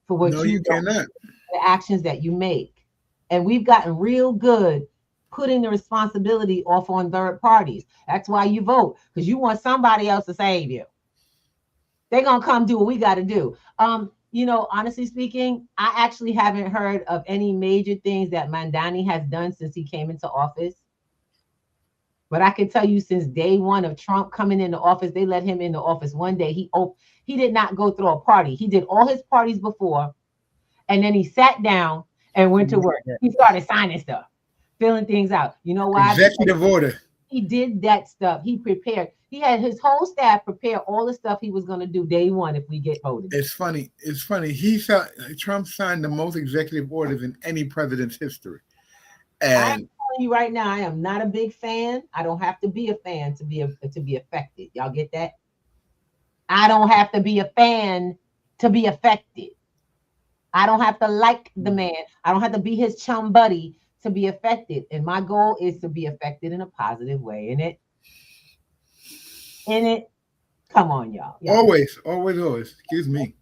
for what you cannot. The actions that you make. And we've gotten real good putting the responsibility off on third parties. That's why you vote, because you want somebody else to save you. They're going to come do what we got to do. Honestly speaking, I actually haven't heard of any major things that Mandani has done since he came into office. But I can tell you since day one of Trump coming into office, they let him into office one day. He did not go through a party. He did all his parties before. And then he sat down and went to work. He started signing stuff, filling things out. You know why? Executive order. He did that stuff. He prepared. He had his whole staff prepare all the stuff he was going to do day one if we get voted. It's funny. Trump signed the most executive orders in any president's history. And I'm telling you right now, I am not a big fan. I don't have to be a fan to be affected. Y'all get that? I don't have to be a fan to be affected. I don't have to like the man. I don't have to be his chum buddy to be affected. And my goal is to be affected in a positive way. And in it. Come on, y'all. Always, always, always. Excuse me.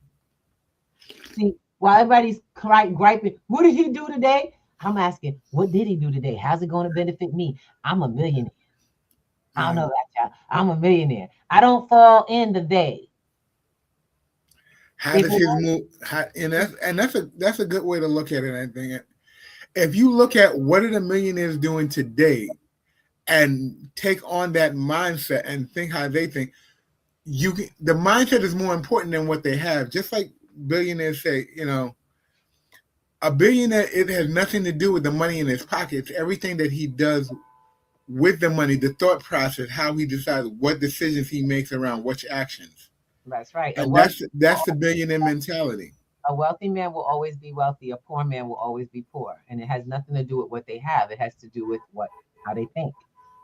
See, while everybody's griping, what did he do today? I'm asking, what did he do today? How's it going to benefit me? I'm a millionaire. I don't know about y'all. I'm a millionaire. I don't fall in the day. How does his move? That's a good way to look at it. I think if you look at what are the millionaires doing today, and take on that mindset and think how they think, the mindset is more important than what they have. Just like billionaires say, a billionaire, it has nothing to do with the money in his pocket. It's everything that he does with the money, the thought process, how he decides what decisions he makes around which actions. That's right. And that's the billionaire mentality. A wealthy man will always be wealthy. A poor man will always be poor. And it has nothing to do with what they have. It has to do with how they think.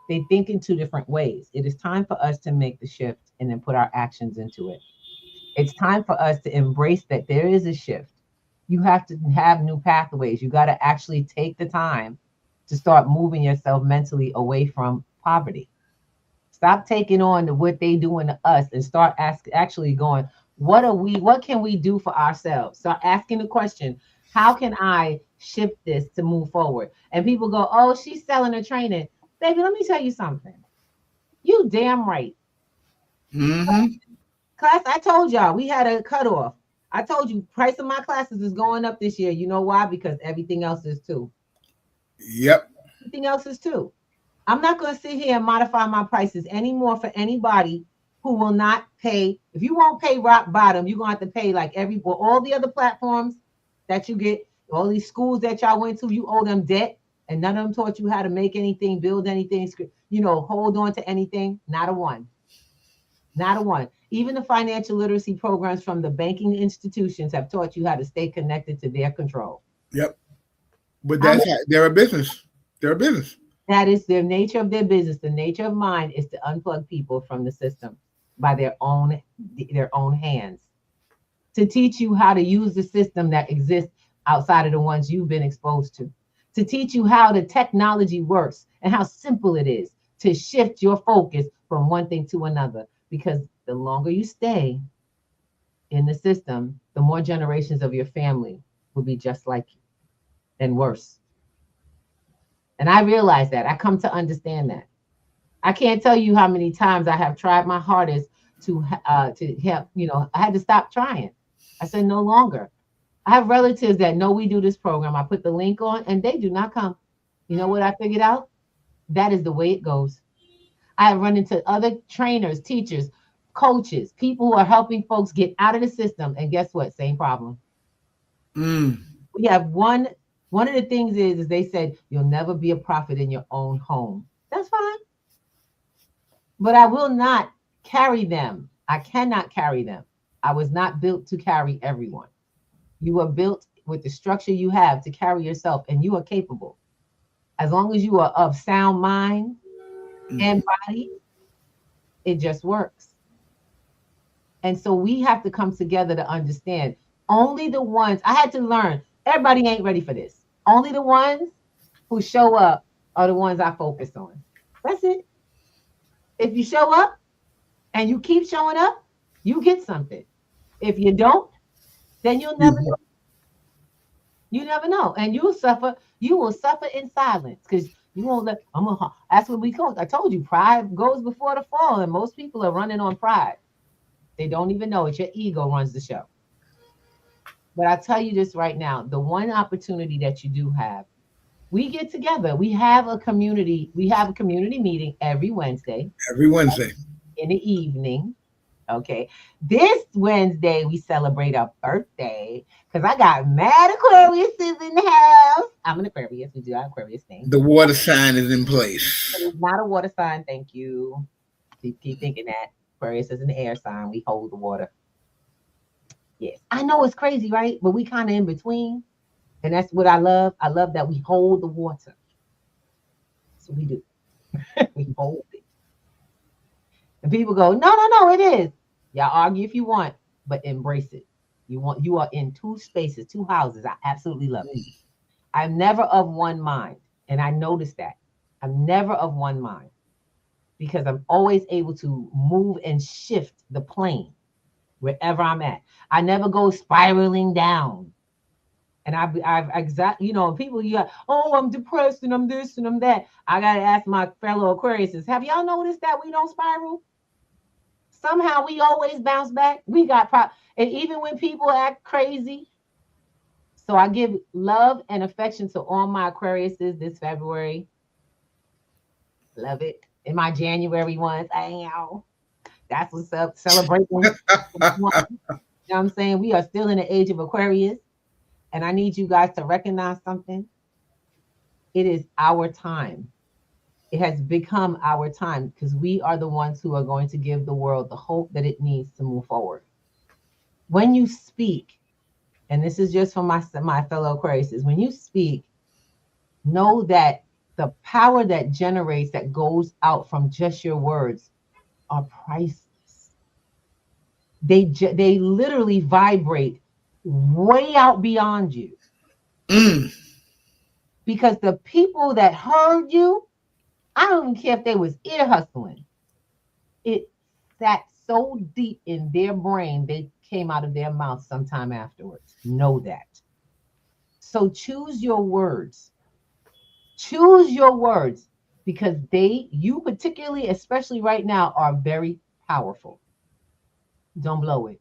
They think in two different ways. It is time for us to make the shift and then put our actions into it. It's time for us to embrace that there is a shift. You have to have new pathways. You got to actually take the time to start moving yourself mentally away from poverty. Stop taking on what they doing to us and start actually going, what can we do for ourselves? Start asking the question, how can I shift this to move forward? And people go, oh, she's selling her training. Baby, let me tell you something. You damn right. Mm-hmm. Class, I told y'all we had a cutoff. I told you price of my classes is going up this year. You know why? Because everything else is too. Yep. Everything else is too. I'm not going to sit here and modify my prices anymore for anybody who will not pay. If you won't pay rock bottom, you're going to have to pay like all the other platforms that you get, all these schools that y'all went to, you owe them debt. And none of them taught you how to make anything, build anything, hold on to anything. Not a one. Not a one. Even the financial literacy programs from the banking institutions have taught you how to stay connected to their control. Yep. But they're a business. They're a business. That is their nature of their business. The nature of mine is to unplug people from the system by their own hands. To teach you how to use the system that exists outside of the ones you've been exposed to. To teach you how the technology works and how simple it is to shift your focus from one thing to another. Because the longer you stay in the system, the more generations of your family will be just like you and worse. And I realize that. I come to understand that. I can't tell you how many times I have tried my hardest to help. I had to stop trying. I said no longer. I have relatives that know we do this program. I put the link on and they do not come. You know what I figured out? That is the way it goes. I have run into other trainers, teachers, coaches, people who are helping folks get out of the system. And guess what? Same problem. We have one of the things is they said, you'll never be a prophet in your own home. That's fine. But I will not carry them. I cannot carry them. I was not built to carry everyone. You are built with the structure you have to carry yourself, and you are capable. As long as you are of sound mind and body, it just works. And so we have to come together to understand only the ones, I had to learn, everybody ain't ready for this. Only the ones who show up are the ones I focus on. That's it. If you show up and you keep showing up, you get something. If you don't, then you'll never know. You never know. And you will suffer in silence because you won't let, that's what we call it. I told you, pride goes before the fall, and most people are running on pride. They don't even know it. Your ego runs the show. But I tell you this right now, the one opportunity that you do have, we get together. We have a community meeting every Wednesday. Every Wednesday. In the evening. Okay. This Wednesday, we celebrate our birthday because I got mad Aquariuses in the house. I'm an Aquarius. We do our Aquarius thing. The water sign is in place. It's not a water sign. Thank you. Keep thinking that. Aquarius is an air sign. We hold the water. Yes. I know it's crazy, right? But we kind of in between. And that's what I love. I love that we hold the water. That's what we do. We hold it. And people go, no, it is. Y'all argue if you want, but embrace it. You are in two spaces, two houses. I absolutely love it. I'm never of one mind. And I noticed that. I'm never of one mind. because I'm always able to move and shift the plane wherever I'm at. I never go spiraling down. And I've exactly, people, oh, I'm depressed and I'm this and I'm that. I got to ask my fellow Aquariuses, have y'all noticed that we don't spiral? Somehow we always bounce back. We got, and even when people act crazy. So I give love and affection to all my Aquariuses this February. Love it. And my January ones, that's what's up. Celebrating. You know what I'm saying? We are still in the age of Aquarius. And I need you guys to recognize something. It is our time. It has become our time because we are the ones who are going to give the world the hope that it needs to move forward. When you speak, and this is just for my fellow Aquariuses, when you speak, know that the power that generates, that goes out from just your words are priceless. They literally vibrate way out beyond you. Because the people that heard you, I don't even care if they was ear hustling. It sat so deep in their brain, they came out of their mouth sometime afterwards. Know that. So choose your words. Choose your words because you particularly, especially right now, are very powerful. Don't blow it.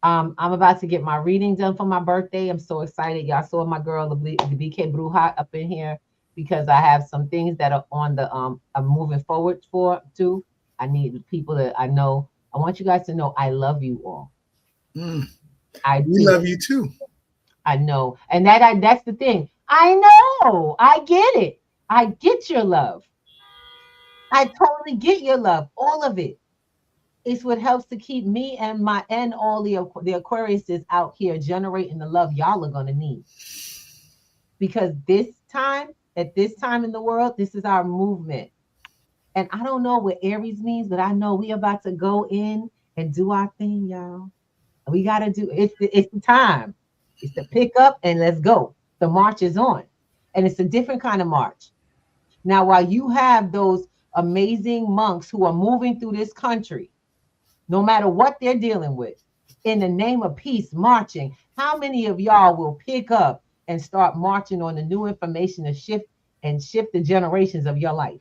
I'm about to get my reading done for my birthday. I'm so excited. Y'all saw my girl, the BK Bruja, up in here because I have some things that are on the I'm moving forward too. I need people that I know. I want you guys to know I love you all. We love you too. I know. And that's the thing. I know. I get it. I get your love. I totally get your love. All of it. It's what helps to keep me and all the Aquariuses out here generating the love y'all are gonna need. Because at this time in the world, this is our movement. And I don't know what Aries means, but I know we about to go in and do our thing, y'all. We gotta do it's the time. It's to pick up and let's go. The march is on. And it's a different kind of march. Now, while you have those amazing monks who are moving through this country, no matter what they're dealing with, in the name of peace, marching, how many of y'all will pick up and start marching on the new information to shift the generations of your life?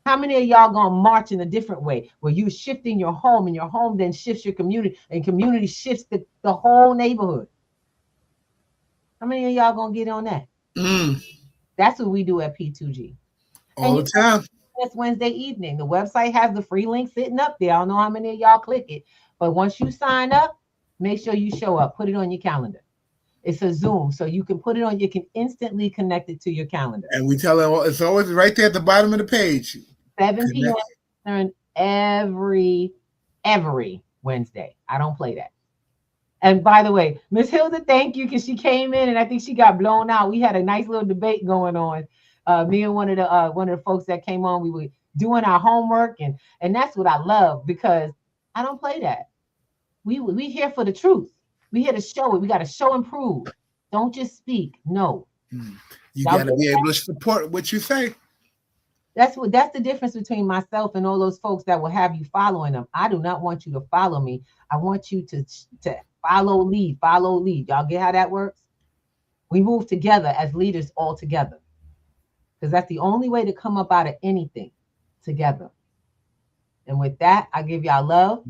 How many of y'all gonna march in a different way where you're shifting your home and your home then shifts your community and community shifts the whole neighborhood? How many of y'all gonna get on that? That's what we do at P2G. All the time. That's Wednesday evening. The website has the free link sitting up there. I don't know how many of y'all click it, but once you sign up, make sure you show up. Put it on your calendar. It's a Zoom, so you can put it on. You can instantly connect it to your calendar. And we tell them it's always right there at the bottom of the page. 7 p.m. Eastern every Wednesday. I don't play that. And by the way, Miss Hilda, thank you because she came in and I think she got blown out. We had a nice little debate going on. Me and one of the folks that came on, we were doing our homework and that's what I love because I don't play that. We here for the truth. We here to show it. We got to show and prove. Don't just speak. No. You got to be able to support what you say. That's the difference between myself and all those folks that will have you following them. I do not want you to follow me. I want you to follow lead. Y'all get how that works? We move together as leaders all together. Because that's the only way to come up out of anything together. And with that, I give y'all love.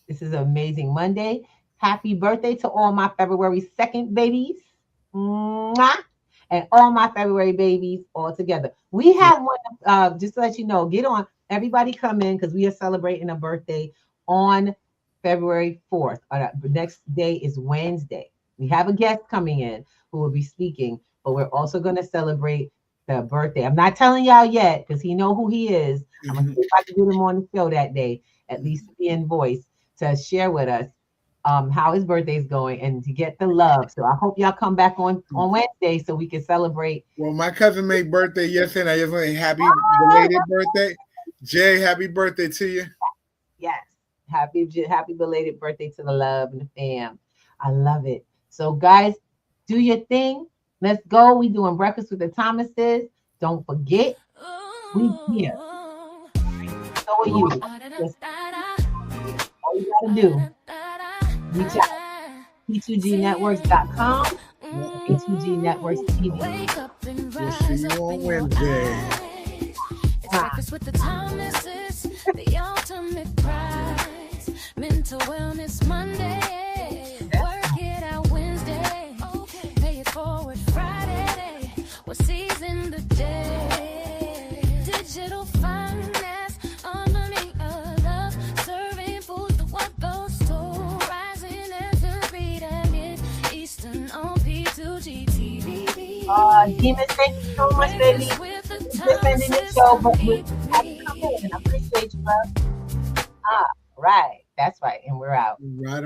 This is an amazing Monday. Happy birthday to all my February 2nd babies. Mwah! And all my February babies all together. We have one, just to let you know, get on. Everybody come in because we are celebrating a birthday on February 4th. The next day is Wednesday. We have a guest coming in who will be speaking, but we're also going to celebrate the birthday. I'm not telling y'all yet because he know who he is. I'm going to see if I can get him on the show that day, at least in voice, to share with us how his birthday is going and to get the love. So I hope y'all come back on Wednesday so we can celebrate. Well, my cousin made birthday yesterday, and I just want to happy belated birthday. Jay, happy birthday to you. Yes. Happy belated birthday to the love and the fam. I love it. So guys, do your thing. Let's go. We doing breakfast with the Thomases. Don't forget, we here So are you. Listen, all you gotta do, reach out. P2GNetworks.com, P2G Networks TV. We'll see you on Wednesday. It's breakfast with the timelesses, the ultimate prize. Mental wellness Monday, work it out Wednesday, pay it forward Friday. We're seizing the day. Digital finance, harmony of love, serving food to what goes to, rising as the beat and mid Eastern on P2G TV. Demon, thank you so much, baby. Just ending the show, but we have to come in. I appreciate you, love. Right. That's right. And we're out. Right.